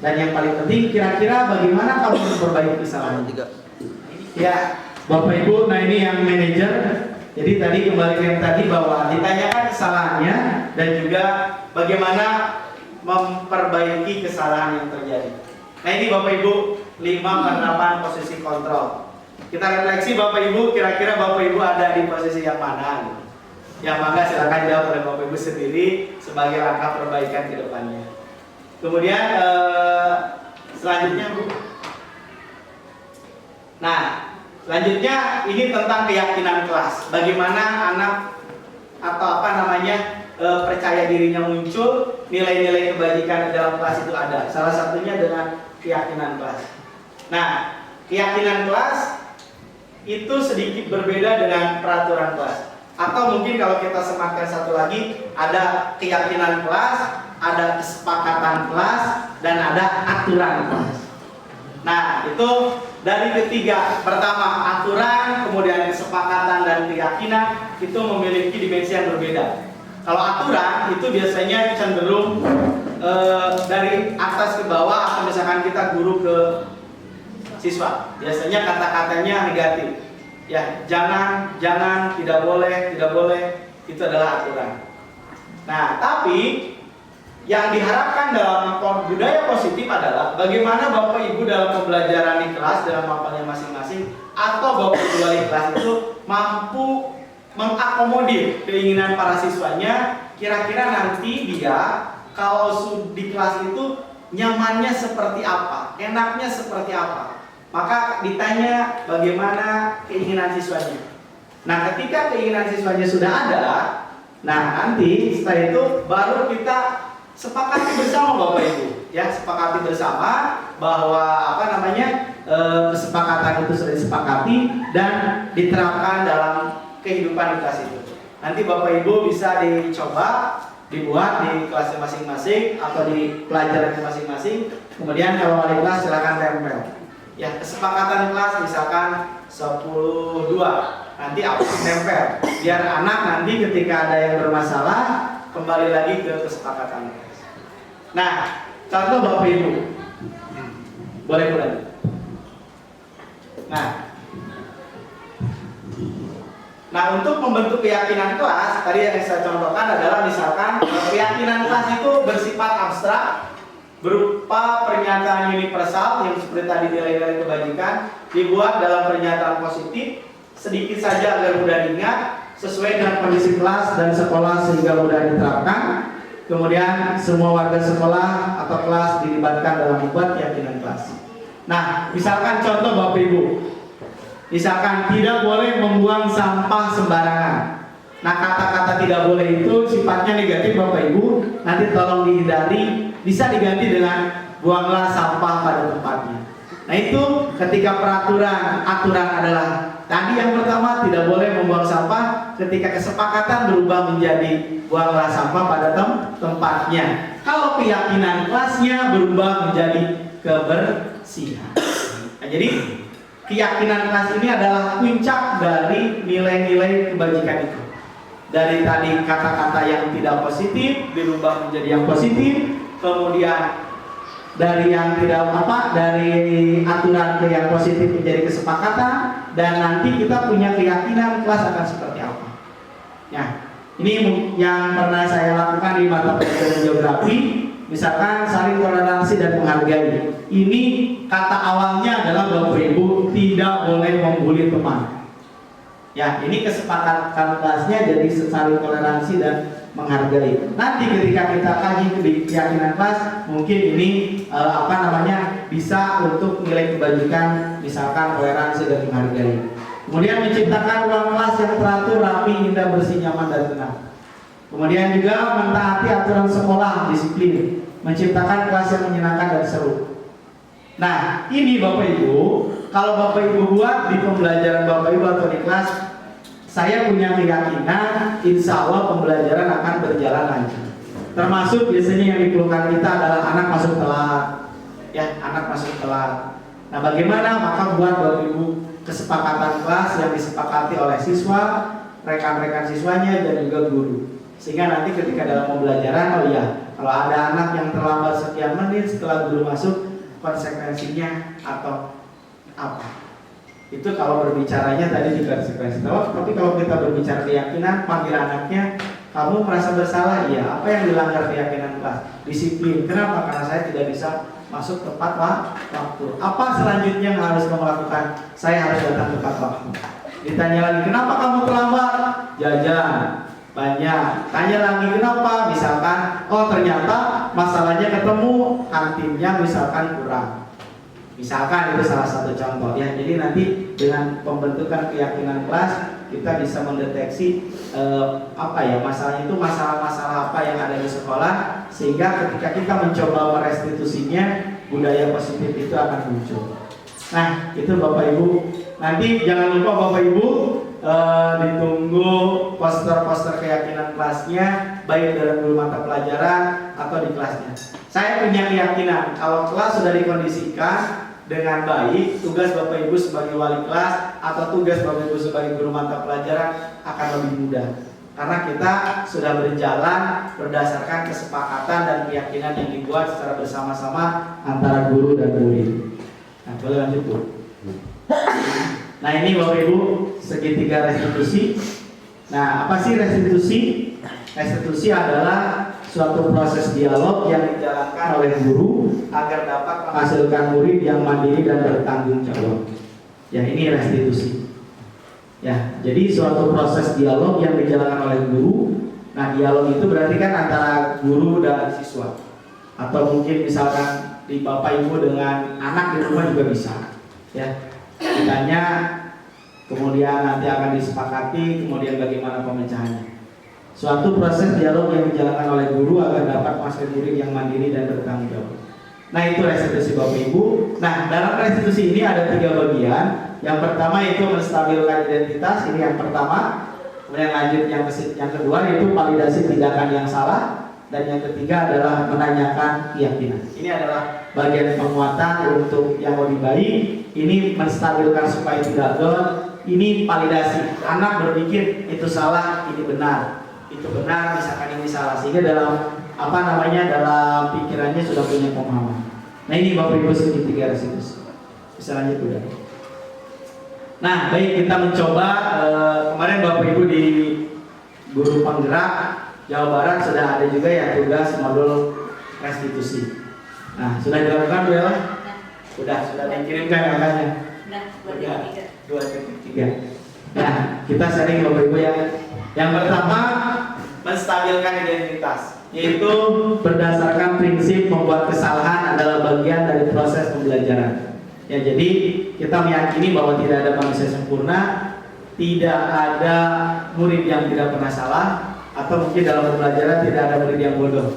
Dan yang paling penting, kira-kira bagaimana kamu memperbaiki kesalahan? Ya, Bapak Ibu, nah ini yang manajer. Jadi tadi kembali ke yang tadi bahwa ditanyakan kesalahannya dan juga bagaimana memperbaiki kesalahan yang terjadi. Nah ini Bapak Ibu, 5 penerapan posisi kontrol. Kita refleksi Bapak Ibu, kira-kira Bapak Ibu ada di posisi yang mana? Yang mangga silakan jawab oleh Bapak Ibu sendiri sebagai langkah perbaikan ke depannya. Kemudian selanjutnya Bu. Nah, selanjutnya ini tentang keyakinan kelas. Bagaimana anak atau apa namanya percaya dirinya muncul, nilai-nilai kebajikan di dalam kelas itu ada. Salah satunya dengan keyakinan kelas. Nah, keyakinan kelas itu sedikit berbeda dengan peraturan kelas. Atau mungkin kalau kita sematkan satu lagi, ada keyakinan kelas, ada kesepakatan kelas, dan ada aturan kelas. Nah, itu dari ketiga, pertama aturan, kemudian kesepakatan dan keyakinan itu memiliki dimensi yang berbeda. Kalau aturan itu biasanya cenderung dari atas ke bawah, atau misalkan kita guru ke siswa, biasanya kata-katanya negatif. Ya, jangan, tidak boleh, itu adalah aturan. Nah, tapi yang diharapkan dalam budaya positif adalah bagaimana Bapak Ibu dalam pembelajaran di kelas dalam mapelnya masing-masing, atau Bapak Ibu wali kelas itu mampu mengakomodir keinginan para siswanya. Kira-kira nanti dia kalau di kelas itu nyamannya seperti apa, enaknya seperti apa. Maka ditanya bagaimana keinginan siswanya. Nah, ketika keinginan siswanya sudah ada, nah nanti setelah itu baru kita sepakati bersama Bapak Ibu, ya, sepakati bersama bahwa apa namanya kesepakatan itu sudah disepakati dan diterapkan dalam kehidupan di kelas itu. Nanti Bapak Ibu bisa dicoba dibuat di kelasnya masing-masing atau di pelajarannya masing-masing. Kemudian kalau wali kelas silakan tempel. Ya, kesepakatan kelas misalkan 10-2. Nanti aku tempel biar anak nanti ketika ada yang bermasalah kembali lagi ke kesepakatan. Nah, contoh Bapak Ibu, boleh mulai. Nah, untuk membentuk keyakinan kelas, tadi yang saya contohkan adalah misalkan keyakinan kelas itu bersifat abstrak, berupa pernyataan universal yang seperti tadi nilai-nilai kebajikan, dibuat dalam pernyataan positif, sedikit saja agar mudah diingat, sesuai dengan kondisi kelas dan sekolah sehingga mudah diterapkan. Kemudian semua warga sekolah atau kelas dilibatkan dalam membuat keyakinan kelas. Nah, misalkan contoh Bapak Ibu, misalkan tidak boleh membuang sampah sembarangan. Nah, kata-kata tidak boleh itu sifatnya negatif Bapak Ibu, nanti tolong dihindari, bisa diganti dengan buanglah sampah pada tempatnya. Nah, itu ketika aturan adalah tadi yang pertama tidak boleh membuang sampah, ketika kesepakatan berubah menjadi buanglah sampah pada tempatnya. Kalau keyakinan kelasnya berubah menjadi kebersihan. Nah, jadi keyakinan kelas ini adalah puncak dari nilai-nilai kebajikan itu. Dari tadi kata-kata yang tidak positif dirubah menjadi yang positif, kemudian dari yang tidak dari aturan ke yang positif menjadi kesepakatan, dan nanti kita punya keyakinan kelas akan seperti apa. Ya, ini yang pernah saya lakukan di mata pelajaran geografi, misalkan saling toleransi dan menghargai. Ini kata awalnya adalah Bapak Ibu tidak boleh membuli teman. Ya, ini kesepakatan kelasnya jadi saling toleransi dan menghargai. Nanti ketika kita kaji keyakinan kelas, mungkin ini bisa untuk nilai kebajikan, misalkan toleransi dan menghargai. Kemudian menciptakan ruang kelas yang teratur, rapi, indah, bersih, nyaman dan tenang. Kemudian juga mentaati aturan sekolah, disiplin, menciptakan kelas yang menyenangkan dan seru. Nah, ini Bapak Ibu, kalau Bapak Ibu buat di pembelajaran Bapak Ibu atau di kelas, saya punya keyakinan insya Allah pembelajaran akan berjalan lancar. Termasuk biasanya yang dikeluhkan kita adalah anak masuk telat. Ya, anak masuk telat. Nah, bagaimana? Maka buat Bapak Ibu kesepakatan kelas yang disepakati oleh siswa, rekan-rekan siswanya dan juga guru. Sehingga nanti ketika dalam pembelajaran, oh iya, Kalau ada anak yang terlambat sekian menit setelah guru masuk, konsekuensinya atau apa? Itu kalau berbicaranya tadi di konsekuensi. Tapi kalau kita berbicara keyakinan, panggil anaknya, kamu merasa bersalah? Iya. Apa yang dilanggar keyakinan kelas? Disiplin. Kenapa? Karena saya tidak bisa masuk tepat waktu. Apa selanjutnya yang harus kamu lakukan? Saya harus datang tepat waktu. Ditanya lagi, kenapa kamu terlambat? Jajan banyak. Tanya lagi kenapa? Misalkan, oh ternyata masalahnya ketemu, kantinnya misalkan kurang. Misalkan itu salah satu contoh ya. Jadi nanti dengan pembentukan keyakinan kelas kita bisa mendeteksi masalahnya itu masalah-masalah apa yang ada di sekolah, sehingga ketika kita mencoba merestitusinya, budaya positif itu akan muncul. Nah itu Bapak Ibu. Nanti jangan lupa Bapak Ibu ditunggu poster-poster keyakinan kelasnya, baik dalam guru mata pelajaran atau di kelasnya. Saya punya keyakinan kalau kelas sudah dikondisikan dengan baik, tugas Bapak Ibu sebagai wali kelas atau tugas Bapak Ibu sebagai guru mata pelajaran akan lebih mudah. Karena kita sudah berjalan berdasarkan kesepakatan dan keyakinan yang dibuat secara bersama-sama antara guru dan murid. Nah, boleh lanjut Bu. Nah ini Bapak Ibu segitiga restitusi. Nah apa sih restitusi? Restitusi adalah suatu proses dialog yang dijalankan oleh guru agar dapat menghasilkan murid yang mandiri dan bertanggung jawab. Ya ini restitusi. Ya jadi suatu proses dialog yang dijalankan oleh guru. Nah dialog itu berarti kan antara guru dan siswa. Atau mungkin misalkan di Bapak Ibu dengan anak di rumah juga bisa. Ya ditanya, kemudian nanti akan disepakati, kemudian bagaimana pemecahannya. Suatu proses dialog yang dijalankan oleh guru agar dapat menghasilkan murid yang mandiri dan bertanggung jawab. Nah itu restitusi Bapak Ibu. Nah dalam restitusi ini ada 3 bagian. Yang pertama itu menstabilkan identitas, ini yang pertama. Kemudian lanjut yang kedua yaitu validasi tindakan yang salah. Dan yang ketiga adalah menanyakan keyakinan. Ini adalah bagian penguatan untuk yang lebih baik. Ini menstabilkan supaya tidak down. Ini validasi. Anak berpikir itu salah, ini benar. Itu benar, misalkan ini salah. Sehingga dalam dalam pikirannya sudah punya pemahaman. Nah ini Bapak Ibu segitiga restitusi. Bisa lanjut udah. Nah baik, kita mencoba kemarin Bapak Ibu di guru penggerak Jawa Barat sudah ada juga ya tugas modul restitusi. Nah sudah dilakukan Bu ya? Sudah dikirimkan angkanya. Udah 2.3. Nah kita sharing Bapak Ibu ya. Yang pertama menstabilkan identitas, yaitu berdasarkan prinsip membuat kesalahan adalah bagian dari proses pembelajaran. Ya jadi kita meyakini bahwa tidak ada manusia sempurna, tidak ada murid yang tidak pernah salah, atau mungkin dalam pembelajaran tidak ada murid yang bodoh.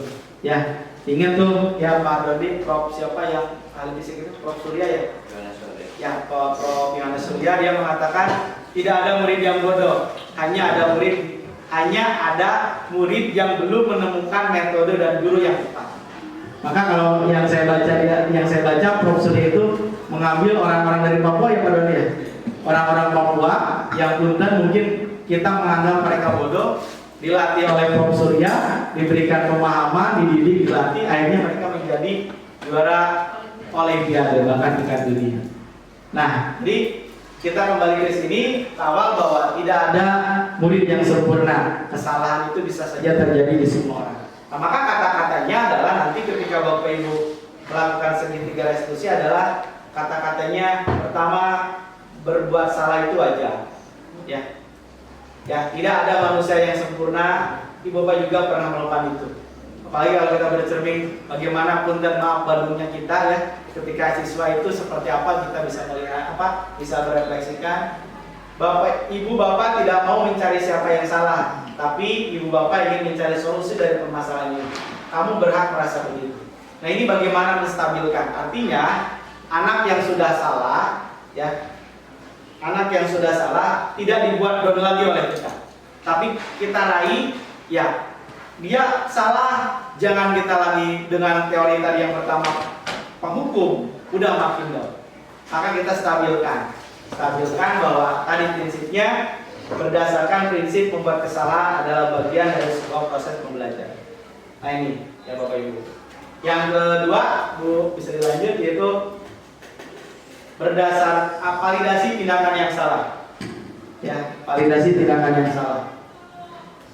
Ya, ingat tuh ya Pak Dodi, Prof siapa yang ahli fisik itu, Prof Surya ya? Ya, Prof Yohanes Surya, dia mengatakan tidak ada murid yang bodoh, hanya ada murid yang belum menemukan metode dan guru yang tepat. Maka kalau yang saya baca Prof Surya itu mengambil orang-orang dari Papua ya Pak Dodi ya, orang-orang Papua yang punten mungkin kita menganggap mereka bodoh. Dilatih oleh Prof Surya, diberikan pemahaman, dididik, dilatih, akhirnya mereka menjadi juara olimpiade bahkan tingkat dunia. Nah, jadi kita kembali ke sini awal bahwa tidak ada murid yang sempurna. Kesalahan itu bisa saja terjadi di semua orang. Nah, maka kata-katanya adalah nanti ketika Bapak Ibu melakukan segitiga restitusi adalah kata-katanya pertama berbuat salah itu wajar. Ya, tidak ada manusia yang sempurna. Ibu Bapak juga pernah melakukan itu. Apalagi kalau kita bercermin bagaimana pun dan maaf bandungnya kita ya, ketika siswa itu seperti apa kita bisa melihat bisa merefleksikan. Ibu Bapak tidak mau mencari siapa yang salah, tapi Ibu Bapak ingin mencari solusi dari permasalahan ini. Kamu berhak merasa begitu. Nah ini bagaimana menstabilkan? Artinya anak yang sudah salah ya. Anak yang sudah salah tidak dibuat down lagi oleh kita, tapi kita raih ya dia salah, jangan kita lagi dengan teori tadi yang pertama penghukum, udah makin down. Maka kita stabilkan bahwa tadi prinsipnya berdasarkan prinsip membuat kesalahan adalah bagian dari sebuah proses pembelajaran. Nah ini ya Bapak Ibu. Yang kedua, Bu bisa dilanjut, yaitu berdasar validasi tindakan yang salah. Ya, validasi tindakan yang salah.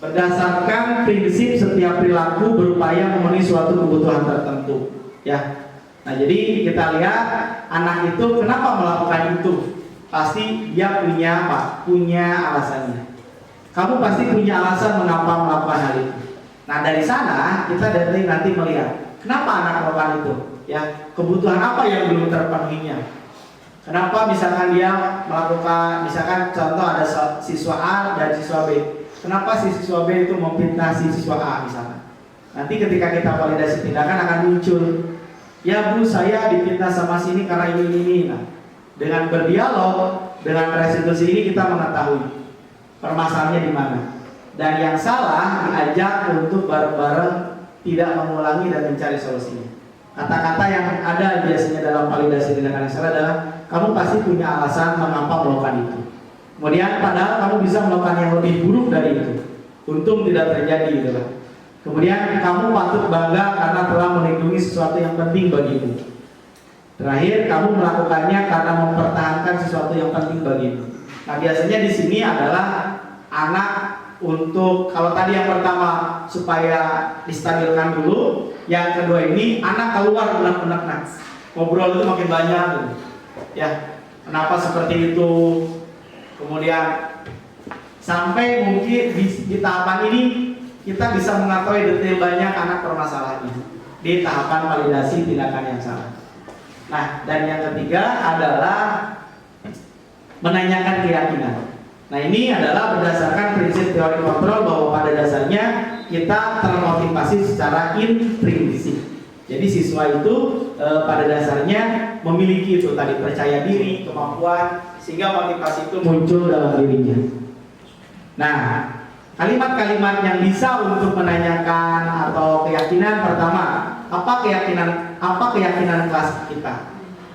Berdasarkan prinsip setiap perilaku berupaya memenuhi suatu kebutuhan tertentu. Ya. Nah, jadi kita lihat anak itu kenapa melakukan itu? Pasti dia punya apa? Punya alasannya. Kamu pasti punya alasan mengapa melakukan hal itu. Nah, dari sana kita dari nanti melihat kenapa anak melakukan itu. Ya, kebutuhan apa yang belum terpenuhinya? Kenapa misalkan dia melakukan, misalkan contoh ada siswa A dan siswa B. Kenapa si siswa B itu memfitnah si siswa A misalkan? Nanti ketika kita validasi tindakan akan muncul, ya Bu, saya difitnah sama sini karena ini. Nah, dengan berdialog, dengan restitusi ini kita mengetahui permasalahannya di mana. Dan yang salah diajak untuk bareng-bareng tidak mengulangi dan mencari solusinya. Kata-kata yang ada biasanya dalam validasi tindakan yang salah adalah kamu pasti punya alasan mengapa melakukan itu. Kemudian padahal kamu bisa melakukan yang lebih buruk dari itu. Untung tidak terjadi gitu lah. Kemudian kamu patut bangga karena telah melindungi sesuatu yang penting bagimu. Terakhir, kamu melakukannya karena mempertahankan sesuatu yang penting bagimu. Nah, biasanya di sini adalah anak untuk, kalau tadi yang pertama supaya distabilkan dulu, yang kedua ini anak keluar benar-benar ngobrol itu makin banyak gitu. Ya, kenapa seperti itu? Kemudian sampai mungkin di tahapan ini kita bisa mengetahui detail banyak anak permasalahannya di tahapan validasi tindakan yang salah. Nah, dan yang ketiga adalah menanyakan keyakinan. Nah, ini adalah berdasarkan prinsip teori kontrol bahwa pada dasarnya kita termotivasi secara intrinsik. Jadi siswa itu pada dasarnya memiliki itu tadi, percaya diri, kemampuan, sehingga motivasi itu muncul dalam dirinya. Nah, kalimat-kalimat yang bisa untuk menanyakan atau keyakinan pertama, apa keyakinan kelas kita,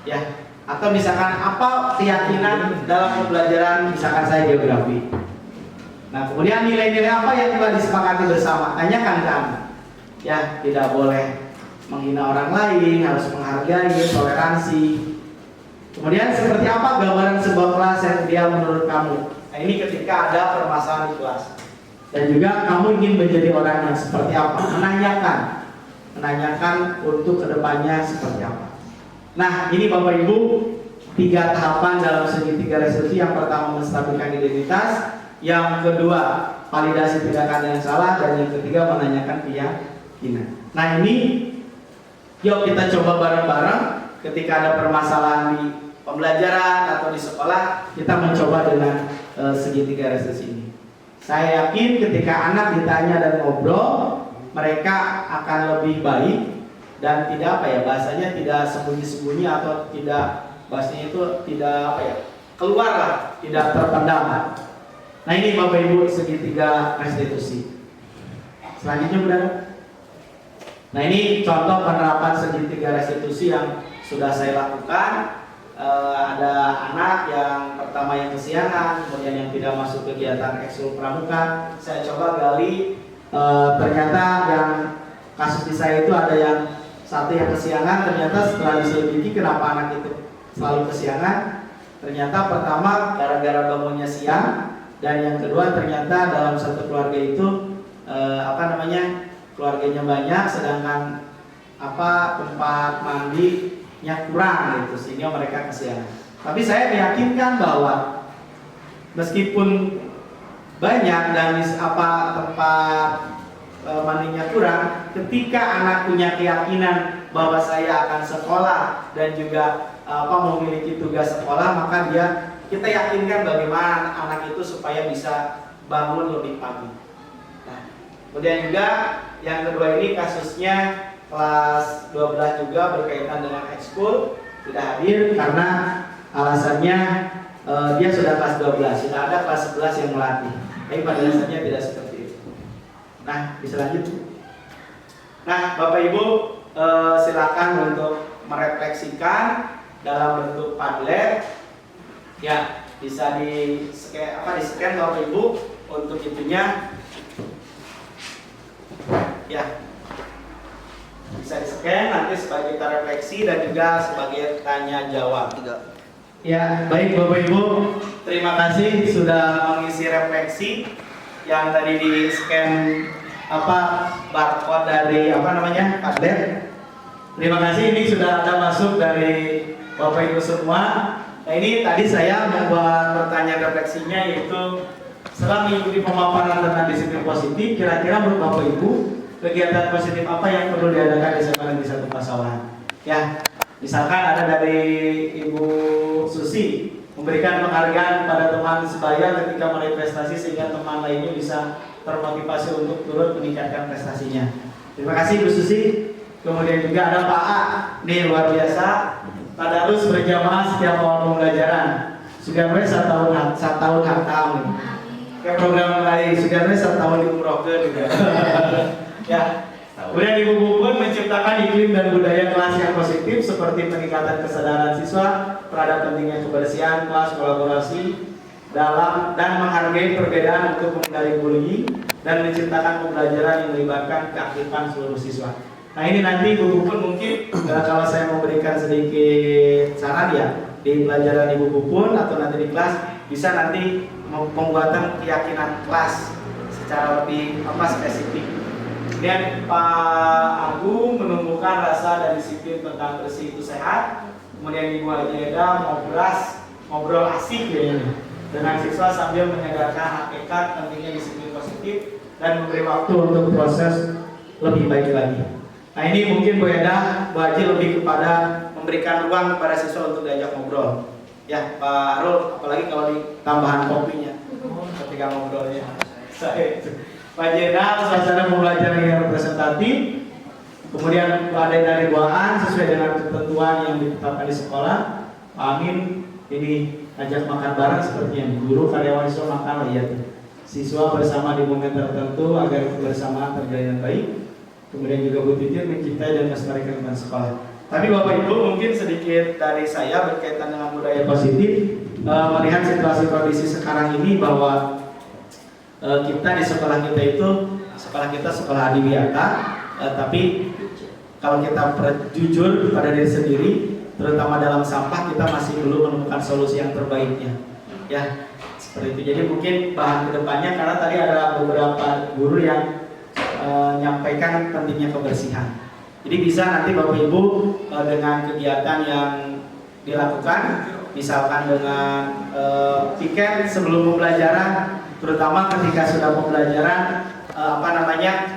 ya? Atau misalkan apa keyakinan dalam pembelajaran, misalkan saya geografi. Nah, kemudian nilai-nilai apa yang telah disepakati bersama, tanyakan kan, ya, tidak boleh menghina orang lain, harus menghargai, toleransi. Kemudian seperti apa gambaran sebuah kelas yang ideal menurut kamu? Nah, ini ketika ada permasalahan di kelas. Dan juga kamu ingin menjadi orang yang seperti apa? Menanyakan untuk kedepannya seperti apa. Nah, ini Bapak Ibu, 3 tahapan dalam segitiga restitusi. Yang pertama menstabilkan identitas, yang kedua validasi tindakan yang salah, dan yang ketiga menanyakan keyakinan. Nah, ini yuk kita coba bareng-bareng ketika ada permasalahan di pembelajaran atau di sekolah, kita mencoba dengan segitiga restitusi ini. Saya yakin ketika anak ditanya dan ngobrol, mereka akan lebih baik dan tidak bahasanya tidak sembunyi-sembunyi atau tidak, bahasanya itu tidak keluar lah, tidak terpendam. Nah, ini Bapak Ibu segitiga restitusi. Selanjutnya Bunda. Nah, ini contoh penerapan segitiga restitusi yang sudah saya lakukan. Ada anak yang pertama yang kesiangan, kemudian yang tidak masuk kegiatan ekskul pramuka. Saya coba gali, ternyata yang kasus di saya itu ada yang satu yang kesiangan. Ternyata setelah diselidiki kenapa anak itu selalu kesiangan, ternyata pertama gara-gara bangunnya siang, dan yang kedua ternyata dalam satu keluarga itu keluarganya banyak, sedangkan tempat mandinya kurang gitu, sehingga mereka kesiangan. Tapi saya meyakinkan bahwa meskipun banyak dan tempat mandinya kurang, ketika anak punya keyakinan bahwa saya akan sekolah dan juga memiliki tugas sekolah, maka kita yakinkan bagaimana anak itu supaya bisa bangun lebih pagi. Nah, kemudian juga yang kedua ini kasusnya kelas 12 juga berkaitan dengan ekskul, tidak hadir karena alasannya dia sudah kelas 12, sudah ada kelas 11 yang melatih. Tapi pada dasarnya tidak seperti itu. Nah, bisa lanjut. Nah, Bapak Ibu silakan untuk merefleksikan dalam bentuk Padlet. Ya, bisa di scan Bapak Ibu untuk itunya. Ya. Bisa di-scan nanti sebagai kita refleksi dan juga sebagai tanya jawab. Ya, baik Bapak Ibu, terima kasih sudah mengisi refleksi yang tadi di-scan barcode dari Padlet. Terima kasih, ini sudah ada masuk dari Bapak Ibu semua. Nah, ini tadi saya membuat pertanyaan refleksinya, yaitu setelah mengikuti pemaparan tentang disiplin positif, kira-kira menurut Bapak Ibu kegiatan positif apa yang perlu diadakan di SMA Negeri 1 Pasawahan? Ya, misalkan ada dari Ibu Susi memberikan penghargaan pada teman sebaya ketika meraih prestasi sehingga teman lainnya bisa termotivasi untuk turut meningkatkan prestasinya. Terima kasih Bu Susi. Kemudian juga ada Pak A, nih luar biasa, tadarus berjamaah setiap awal pembelajaran. Sudah mulai 1 tahun hatam. Kayak program lain sudah mulai 1 tahun di umrohkeun juga. Ya. Kemudian Ibu Bubun menciptakan iklim dan budaya kelas yang positif seperti peningkatan kesadaran siswa terhadap pentingnya kebersihan kelas, kolaborasi dalam dan menghargai perbedaan untuk menghindari bullying dan menciptakan pembelajaran yang melibatkan keaktifan seluruh siswa. Nah, ini nanti Ibu Bubun mungkin kalau saya memberikan sedikit saran ya di pelajaran Ibu Bubun atau nanti di kelas bisa nanti pembuatan keyakinan kelas secara lebih spesifik. Kemudian Pak Agung menumbuhkan rasa dan disiplin tentang bersih itu sehat. Kemudian Ibu Ajeda ngobrol asik ya ini dengan siswa sambil menyadarkan hakikat pentingnya disiplin positif dan memberi waktu untuk proses lebih baik lagi. Nah, ini mungkin Bu Eda, Bu Haji lebih kepada memberikan ruang kepada siswa untuk diajak ngobrol. Ya, Pak Arul, apalagi kalau di tambahan kopinya ketika ngobrolnya. Saya itu. Pak Jenderal, suasana pembelajaran yang representatif. Kemudian ada dari buahan sesuai dengan ketentuan yang ditetapkan di sekolah. Pak Amin ini ajak makan bareng seperti yang guru karyawan siswa makan lah ya. Siswa bersama di momen tertentu agar kebersamaan terjalin baik. Kemudian juga Bu Titin mencintai dan melestarikan lingkungan sekolah. Tapi Bapak Ibu mungkin sedikit dari saya berkaitan dengan budaya positif, melihat situasi kondisi sekarang ini bahwa kita di sekolah kita itu sekolah adiwiyata, tapi kalau kita jujur pada diri sendiri, terutama dalam sampah kita masih belum menemukan solusi yang terbaiknya. Ya, seperti itu. Jadi mungkin bahan kedepannya karena tadi ada beberapa guru yang menyampaikan pentingnya kebersihan. Jadi bisa nanti Bapak Ibu dengan kegiatan yang dilakukan, misalkan dengan piket sebelum pembelajaran, terutama ketika sudah pembelajaran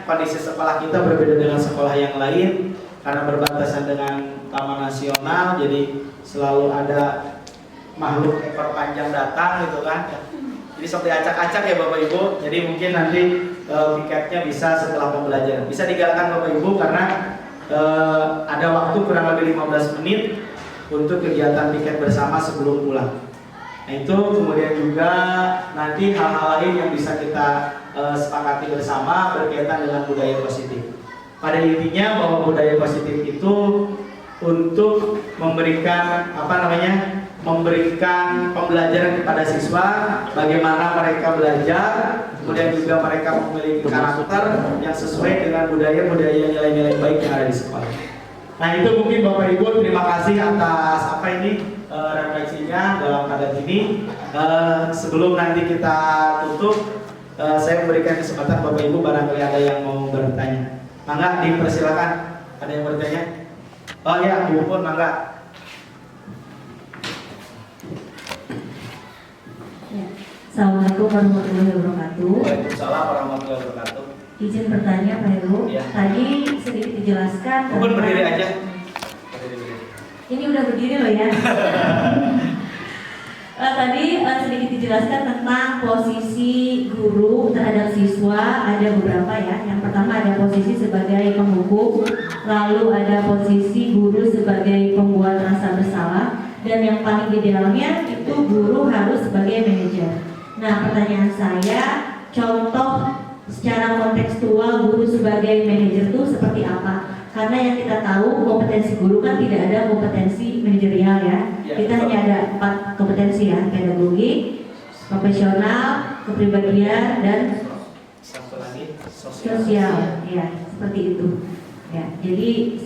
kondisi sekolah kita berbeda dengan sekolah yang lain karena berbatasan dengan Taman Nasional, jadi selalu ada makhluk ekor panjang datang gitu kan. Jadi seperti acak-acak ya Bapak Ibu. Jadi mungkin nanti piketnya bisa setelah pembelajaran. Bisa digalakan Bapak Ibu karena ada waktu kurang lebih 15 menit untuk kegiatan piket bersama sebelum pulang. Nah, itu kemudian juga nanti hal-hal lain yang bisa kita sepakati bersama berkaitan dengan budaya positif. Pada intinya bahwa budaya positif itu untuk memberikan memberikan pembelajaran kepada siswa bagaimana mereka belajar, kemudian juga mereka memiliki karakter yang sesuai dengan budaya-budaya nilai-nilai baik yang ada di sekolah. Nah, itu mungkin Bapak Ibu, terima kasih atas refleksinya dalam keadaan ini. Sebelum nanti kita tutup, saya memberikan kesempatan Bapak Ibu barangkali ada yang mau bertanya. Mangga dipersilakan, ada yang bertanya? Oh ya, Bu Pun, mangga. Assalamualaikum warahmatullahi wabarakatuh. Waalaikumsalam warahmatullahi wabarakatuh. Izin bertanya Pak Heru, ya. Tadi sedikit dijelaskan. Bukan berdiri aja. Ini udah berdiri loh ya. Tadi sedikit dijelaskan tentang posisi guru terhadap siswa, ada beberapa ya. Yang pertama ada posisi sebagai penghukum, lalu ada posisi guru sebagai pembuat rasa bersalah, dan yang paling idealnya itu guru harus sebagai manajer. Nah, pertanyaan saya, contoh secara kontekstual guru sebagai manajer itu seperti apa? Karena yang kita tahu kompetensi guru kan tidak ada kompetensi manajerial ya. Kita hanya ada 4 kompetensi ya, pedagogi, profesional, kepribadian, dan sosial. Ya, seperti itu. Ya, jadi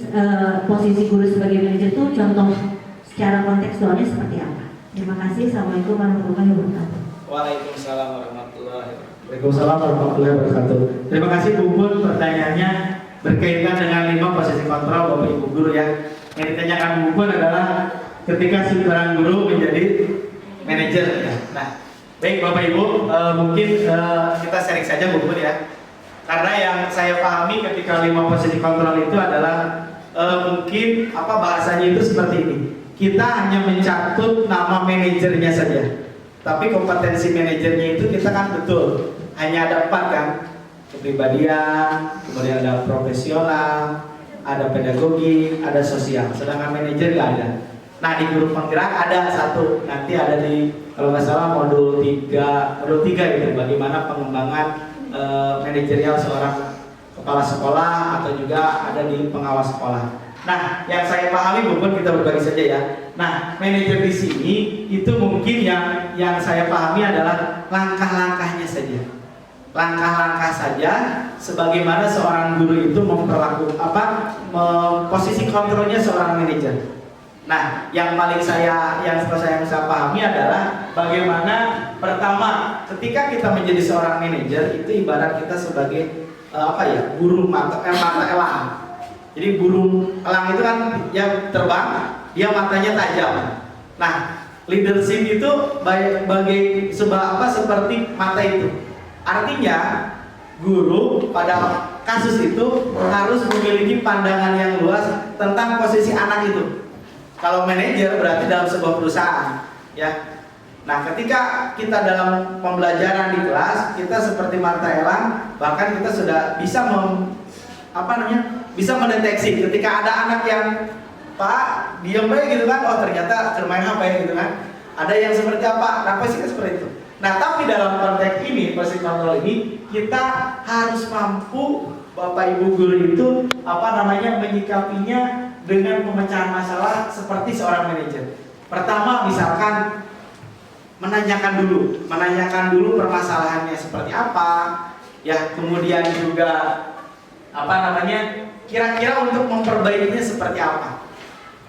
posisi guru sebagai manajer itu contoh secara kontekstualnya seperti apa? Terima kasih. Assalamualaikum warahmatullahi wabarakatuh. Waalaikumsalam warahmatullahi wabarakatuh. Waalaikumsalam warahmatullahi wabarakatuh. Terima kasih Bu Bun, pertanyaannya berkaitan dengan 5 posisi kontrol Bapak Ibu guru ya. Yang ditanyakan Bu Bun adalah ketika seorang guru menjadi manajer ya. Nah, baik Bapak Ibu, mungkin kita sharing saja Bu Bun ya. Karena yang saya pahami ketika 5 posisi kontrol itu adalah mungkin apa bahasanya itu seperti ini. Kita hanya mencatut nama manajernya saja. Tapi kompetensi manajernya itu kita kan betul hanya ada 4 kan, kepribadian, kemudian ada profesional, ada pedagogi, ada sosial. Sedangkan manajer nggak ada. Nah di guru penggerak ada 1, nanti ada di kalau nggak salah modul 3 itu bagaimana pengembangan manajerial seorang kepala sekolah atau juga ada di pengawas sekolah. Nah, yang saya pahami Bu Bun, kita berbagi saja ya. Nah, manajer di sini itu mungkin yang saya pahami adalah langkah-langkahnya saja. Langkah-langkah saja sebagaimana seorang guru itu posisi kontrolnya seorang manajer. Nah, yang saya bisa pahami adalah bagaimana pertama ketika kita menjadi seorang manajer itu ibarat kita sebagai burung mata elang. Jadi burung elang itu kan yang terbang, dia matanya tajam. Nah, leadership itu seperti mata itu. Artinya, guru pada kasus itu harus memiliki pandangan yang luas tentang posisi anak itu. Kalau manajer berarti dalam sebuah perusahaan, ya. Nah, ketika kita dalam pembelajaran di kelas, kita seperti mata elang, bahkan kita sudah bisa bisa mendeteksi ketika ada anak yang Pak diam aja gitu kan, oh ternyata bermain HP gitu kan. Ada yang seperti apa? Kenapa sih seperti itu? Nah, tapi dalam konteks ini, posisi kontrol ini, kita harus mampu Bapak Ibu guru itu menyikapinya dengan pemecahan masalah seperti seorang manajer. Pertama, misalkan menanyakan dulu permasalahannya seperti apa, ya, kemudian juga kira-kira untuk memperbaikinya seperti apa.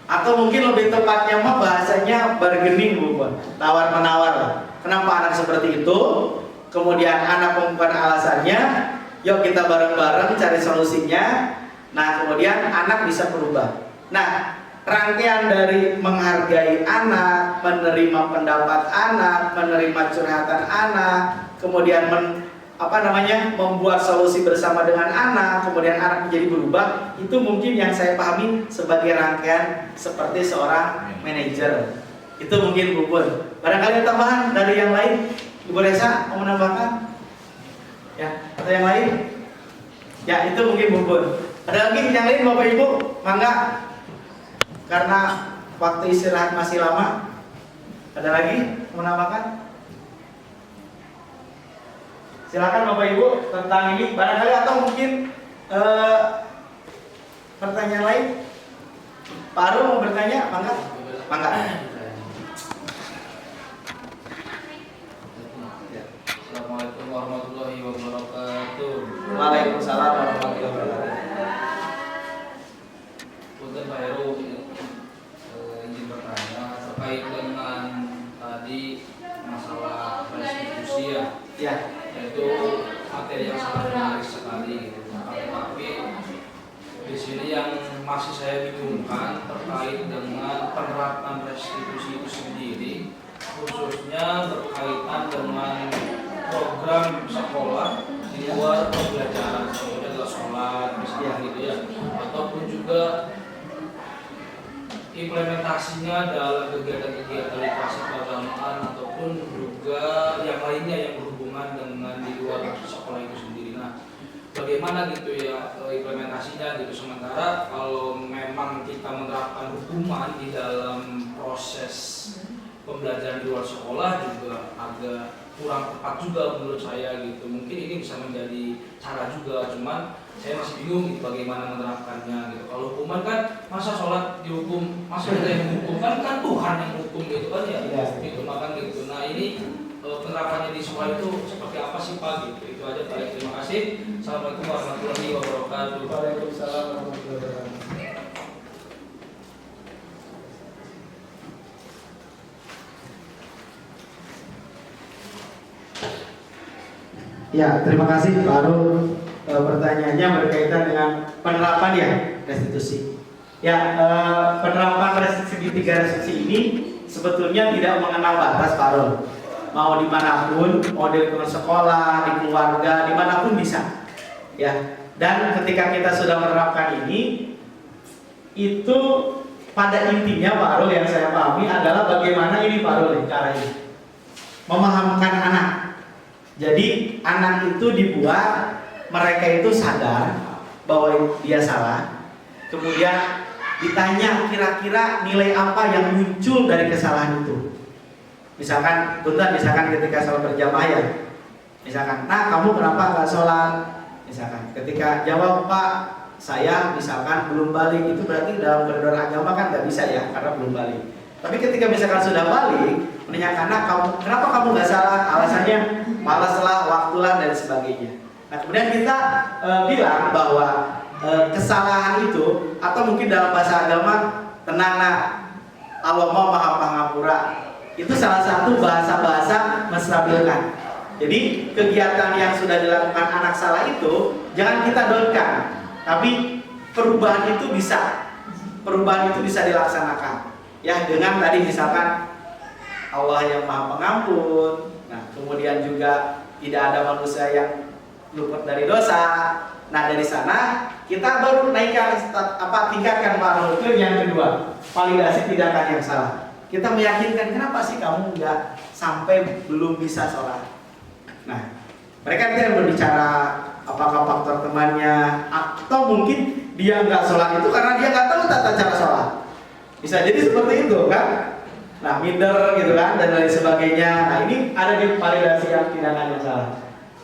Atau mungkin lebih tepatnya bahasanya bargaining Bu, tawar menawar. Kenapa anak seperti itu? Kemudian anak mengungkapkan alasannya, yuk kita bareng-bareng cari solusinya. Nah, kemudian anak bisa berubah. Nah, rangkaian dari menghargai anak, menerima pendapat anak, menerima curhatan anak, kemudian membuat solusi bersama dengan anak, kemudian anak menjadi berubah, itu mungkin yang saya pahami sebagai rangkaian seperti seorang manajer. Itu mungkin Bu Bun. Barangkali ada tambahan dari yang lain, Ibu Resa mau menambahkan? Ya, atau yang lain? Ya, itu mungkin Bu Bun. Ada lagi yang lain Bapak Ibu? Mangga. Karena waktu istirahat masih lama. Ada lagi mau menambahkan? Silakan Bapak Ibu tentang ini barangkali atau mungkin pertanyaan lain. Pak Aru mau bertanya? Mangga. Assalamualaikum warahmatullahi wabarakatuh. Waalaikumsalam warahmatullahi wabarakatuh. Punten Pak Heru, izin bertanya terkait dengan tadi masalah restitusi ya. Itu materi yang sangat menarik sekali gitu. Tapi di sini yang masih saya bingungkan terkait dengan penerapan restitusi itu sendiri, khususnya berkaitan dengan program sekolah di luar pembelajaran, contohnya adalah sholat misalnya gitu ya, ataupun juga implementasinya dalam kegiatan-kegiatan literasi keagamaan ataupun juga yang lainnya yang berhubungan dengan di luar sekolah itu sendiri. Nah, bagaimana gitu ya implementasinya gitu, sementara kalau memang kita menerapkan hukuman di dalam proses pembelajaran di luar sekolah juga agak kurang tepat juga menurut saya gitu. Mungkin ini bisa menjadi cara juga, cuman saya masih bingung gitu bagaimana menerapkannya gitu. Kalau hukuman kan masa sholat dihukum, masa kita yang menghukum kan Tuhan yang hukum gitu kan ya, gitu makan gitu. Nah ini penerapannya di sekolah itu seperti apa sih Pak gitu. Itu aja Pak. Terima kasih. Assalamualaikum warahmatullahi wabarakatuh. Waalaikumsalam warahmatullahi wabarakatuh. Ya, terima kasih Pak Arul. Pertanyaannya berkaitan dengan penerapan ya restitusi. Ya, penerapan segitiga restitusi ini sebetulnya tidak mengenal batas Pak Arul. Mau dimanapun, mau di lingkungan sekolah, di keluarga, dimanapun bisa. Ya, dan ketika kita sudah menerapkan ini, itu pada intinya Pak Arul yang saya pahami adalah bagaimana ini Pak Arul caranya memahamkan anak. Jadi anak itu dibuat mereka itu sadar bahwa dia salah. Kemudian ditanya kira-kira nilai apa yang muncul dari kesalahan itu. Misalkan, misalkan ketika sholat berjamaah ya, misalkan, nah kamu kenapa nggak sholat? Misalkan, ketika jawab Pak, saya misalkan belum balik, itu berarti dalam koridor agama kan nggak bisa ya, karena belum balik. Tapi ketika misalkan sudah balik, menanyakan, nah kamu kenapa kamu nggak salah? Alasannya malas lah, waktulah dan sebagainya. Nah kemudian kita bilang bahwa kesalahan itu, atau mungkin dalam bahasa agama, tenang nak, Allah maha pengapura. Itu salah satu bahasa-bahasa menstabilkan. Jadi kegiatan yang sudah dilakukan anak salah itu jangan kita downkan, tapi perubahan itu bisa dilaksanakan. Ya dengan tadi misalkan Allah yang maha pengampun. Nah kemudian juga tidak ada manusia yang luput dari dosa. Nah dari sana kita baru naikkan tingkatkan Pak Rukun yang kedua, validasi tindakan yang salah. Kita meyakinkan kenapa sih kamu nggak sampai belum bisa sholat. Nah, mereka tidak berbicara apakah faktor temannya atau mungkin dia nggak sholat itu karena dia nggak tahu tata cara sholat. Bisa jadi seperti itu kan? Nah, minder gitu kan dan lain sebagainya. Nah, ini ada di validasi yang tindakan yang salah.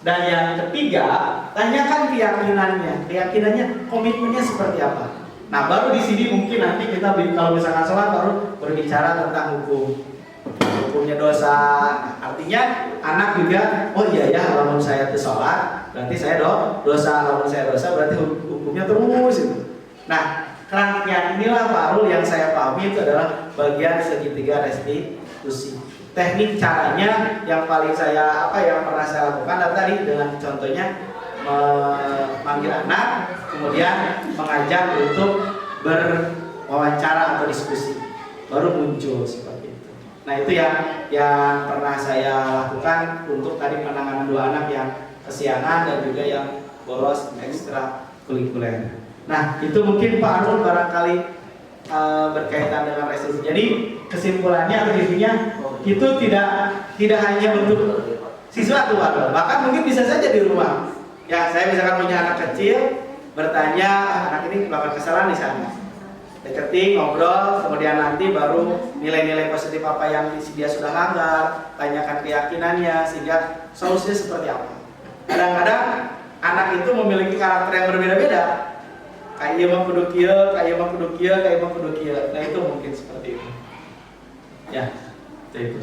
Dan yang ketiga, tanyakan keyakinannya, komitmennya seperti apa. Nah, baru di sini mungkin nanti kita kalau misalkan sholat baru berbicara tentang hukumnya dosa. Nah, artinya anak juga, oh iya ya, kalau saya itu sholat, berarti saya dosa. Kalau saya dosa, berarti hukumnya terus itu. Nah, rangkaian inilah Pak Arul yang saya pahami itu adalah bagian segitiga restitusi. Teknik caranya yang paling yang pernah saya lakukan tadi dengan contohnya memanggil anak, kemudian mengajak untuk berwawancara atau diskusi, baru muncul seperti itu. Nah itu yang pernah saya lakukan untuk tadi penanganan 2 anak yang kesiangan dan juga yang bolos ekstra kurikuler. Nah itu mungkin Pak Arul barangkali berkaitan dengan restitusi. Jadi kesimpulannya atau intinya itu tidak hanya untuk siswa tuh Pak, bahkan mungkin bisa saja di rumah. Ya saya misalkan punya anak kecil, bertanya anak ini melakukan kesalahan di sana, deketin, ngobrol, kemudian nanti baru nilai-nilai positif apa yang dia sudah langgar, tanyakan keyakinannya sehingga solusinya seperti apa. Kadang-kadang anak itu memiliki karakter yang berbeda-beda. Kayak ia mau kudu kieu, kayak mau kudu kieu, kayak mau kudu kieu. Nah itu mungkin seperti itu. Ya, itu.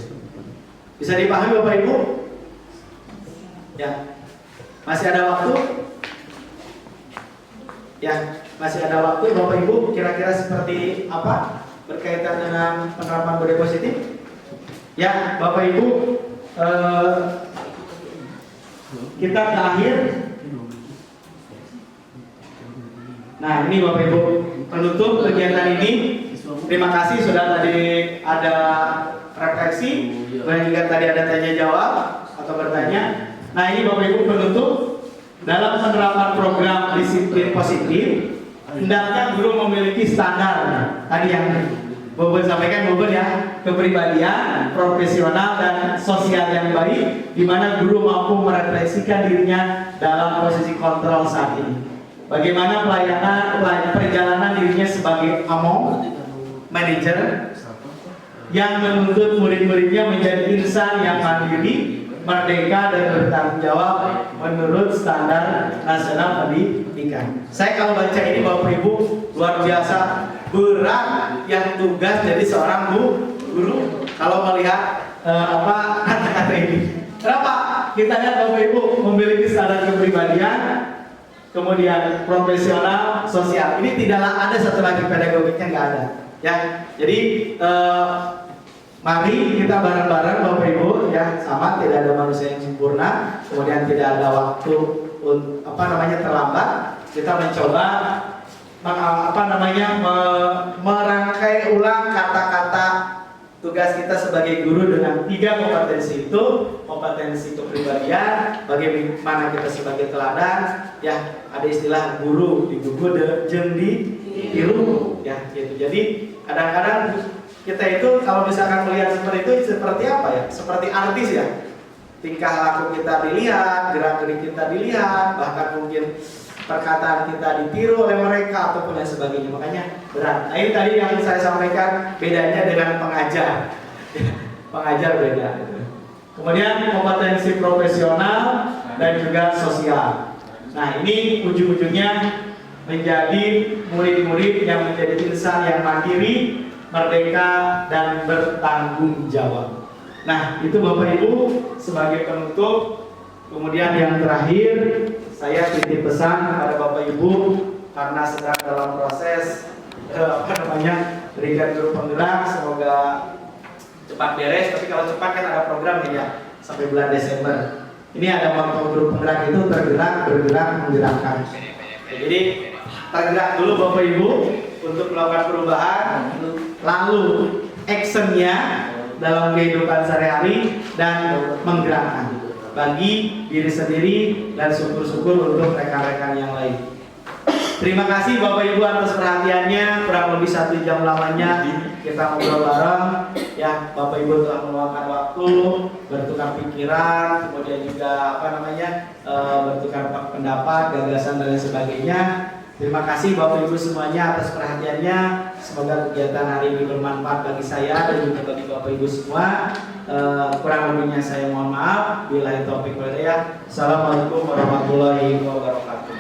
Bisa dipahami Bapak Ibu? Ya. Masih ada waktu? Ya, masih ada waktu Bapak Ibu, kira-kira seperti apa berkaitan dengan penerapan budaya positif? Ya, Bapak Ibu, kita ke akhir. Nah, ini Bapak Ibu penutup kegiatan ini. Terima kasih sudah tadi ada refleksi, dan juga tadi ada tanya jawab atau bertanya. Nah ini Bapak Ibu penutup, dalam penerapan program disiplin positif hendaknya guru memiliki standar tadi yang Bobo sampaikan ya, kepribadian, profesional dan sosial yang baik, di mana guru mampu merefleksikan dirinya dalam posisi kontrol saat ini. Bagaimana perjalanan dirinya sebagai manajer yang menuntut murid-muridnya menjadi insan yang mandiri, merdeka dan bertanggung jawab menurut standar nasional pendidikan. Saya kalau baca ini Bapak Ibu luar biasa berat yang tugas jadi seorang guru. Kalau melihat kata-kata ini. Kenapa? Kita lihat Bapak Ibu memiliki standar kepribadian, kemudian profesional, sosial. Ini tidaklah ada satu lagi pedagogiknya, nggak ada. Ya, jadi mari kita bareng-bareng Bapak Ibu ya, sama, tidak ada manusia yang sempurna, kemudian tidak ada waktu terlambat. Kita mencoba merangkai ulang kata-kata tugas kita sebagai guru dengan 3 kompetensi itu: kompetensi kepribadian, bagaimana kita sebagai teladan, ya ada istilah guru digugu jeung ditiru, ya gitu. Jadi kadang-kadang kita itu kalau misalkan melihat seperti itu seperti apa ya? Seperti artis ya. Tingkah laku kita dilihat, gerak-gerik kita dilihat, bahkan mungkin perkataan kita ditiru oleh mereka ataupun lain sebagainya. Makanya berat. Nah, ini tadi yang saya sampaikan bedanya dengan pengajar. Pengajar beda. Kemudian kompetensi profesional dan juga sosial. Nah, ini ujung-ujungnya menjadi murid-murid yang menjadi insan yang mandiri, merdeka, dan bertanggung jawab. Nah, itu Bapak Ibu sebagai penutup. Kemudian yang terakhir, saya titip pesan kepada Bapak Ibu karena sedang dalam proses berikan guru penggerak, semoga cepat beres. Tapi kalau cepat kan ada program ya sampai bulan Desember. Ini ada motto guru penggerak itu tergerak, bergerak, menggerakkan. Jadi tergerak dulu Bapak Ibu untuk melakukan perubahan, lalu actionnya dalam kehidupan sehari-hari dan menggerakkan bagi diri sendiri dan syukur-syukur untuk rekan-rekan yang lain. Terima kasih Bapak Ibu atas perhatiannya. Kurang lebih 1 jam lamanya kita ngobrol bareng. Ya, Bapak Ibu telah meluangkan waktu, bertukar pikiran, kemudian juga bertukar pendapat, gagasan dan lain sebagainya. Terima kasih Bapak Ibu semuanya atas perhatiannya. Semoga kegiatan hari ini bermanfaat bagi saya dan juga bagi Bapak Ibu semua. Kurang lebihnya saya mohon maaf. Billahi taufiq wal hidayah. Assalamualaikum warahmatullahi wabarakatuh.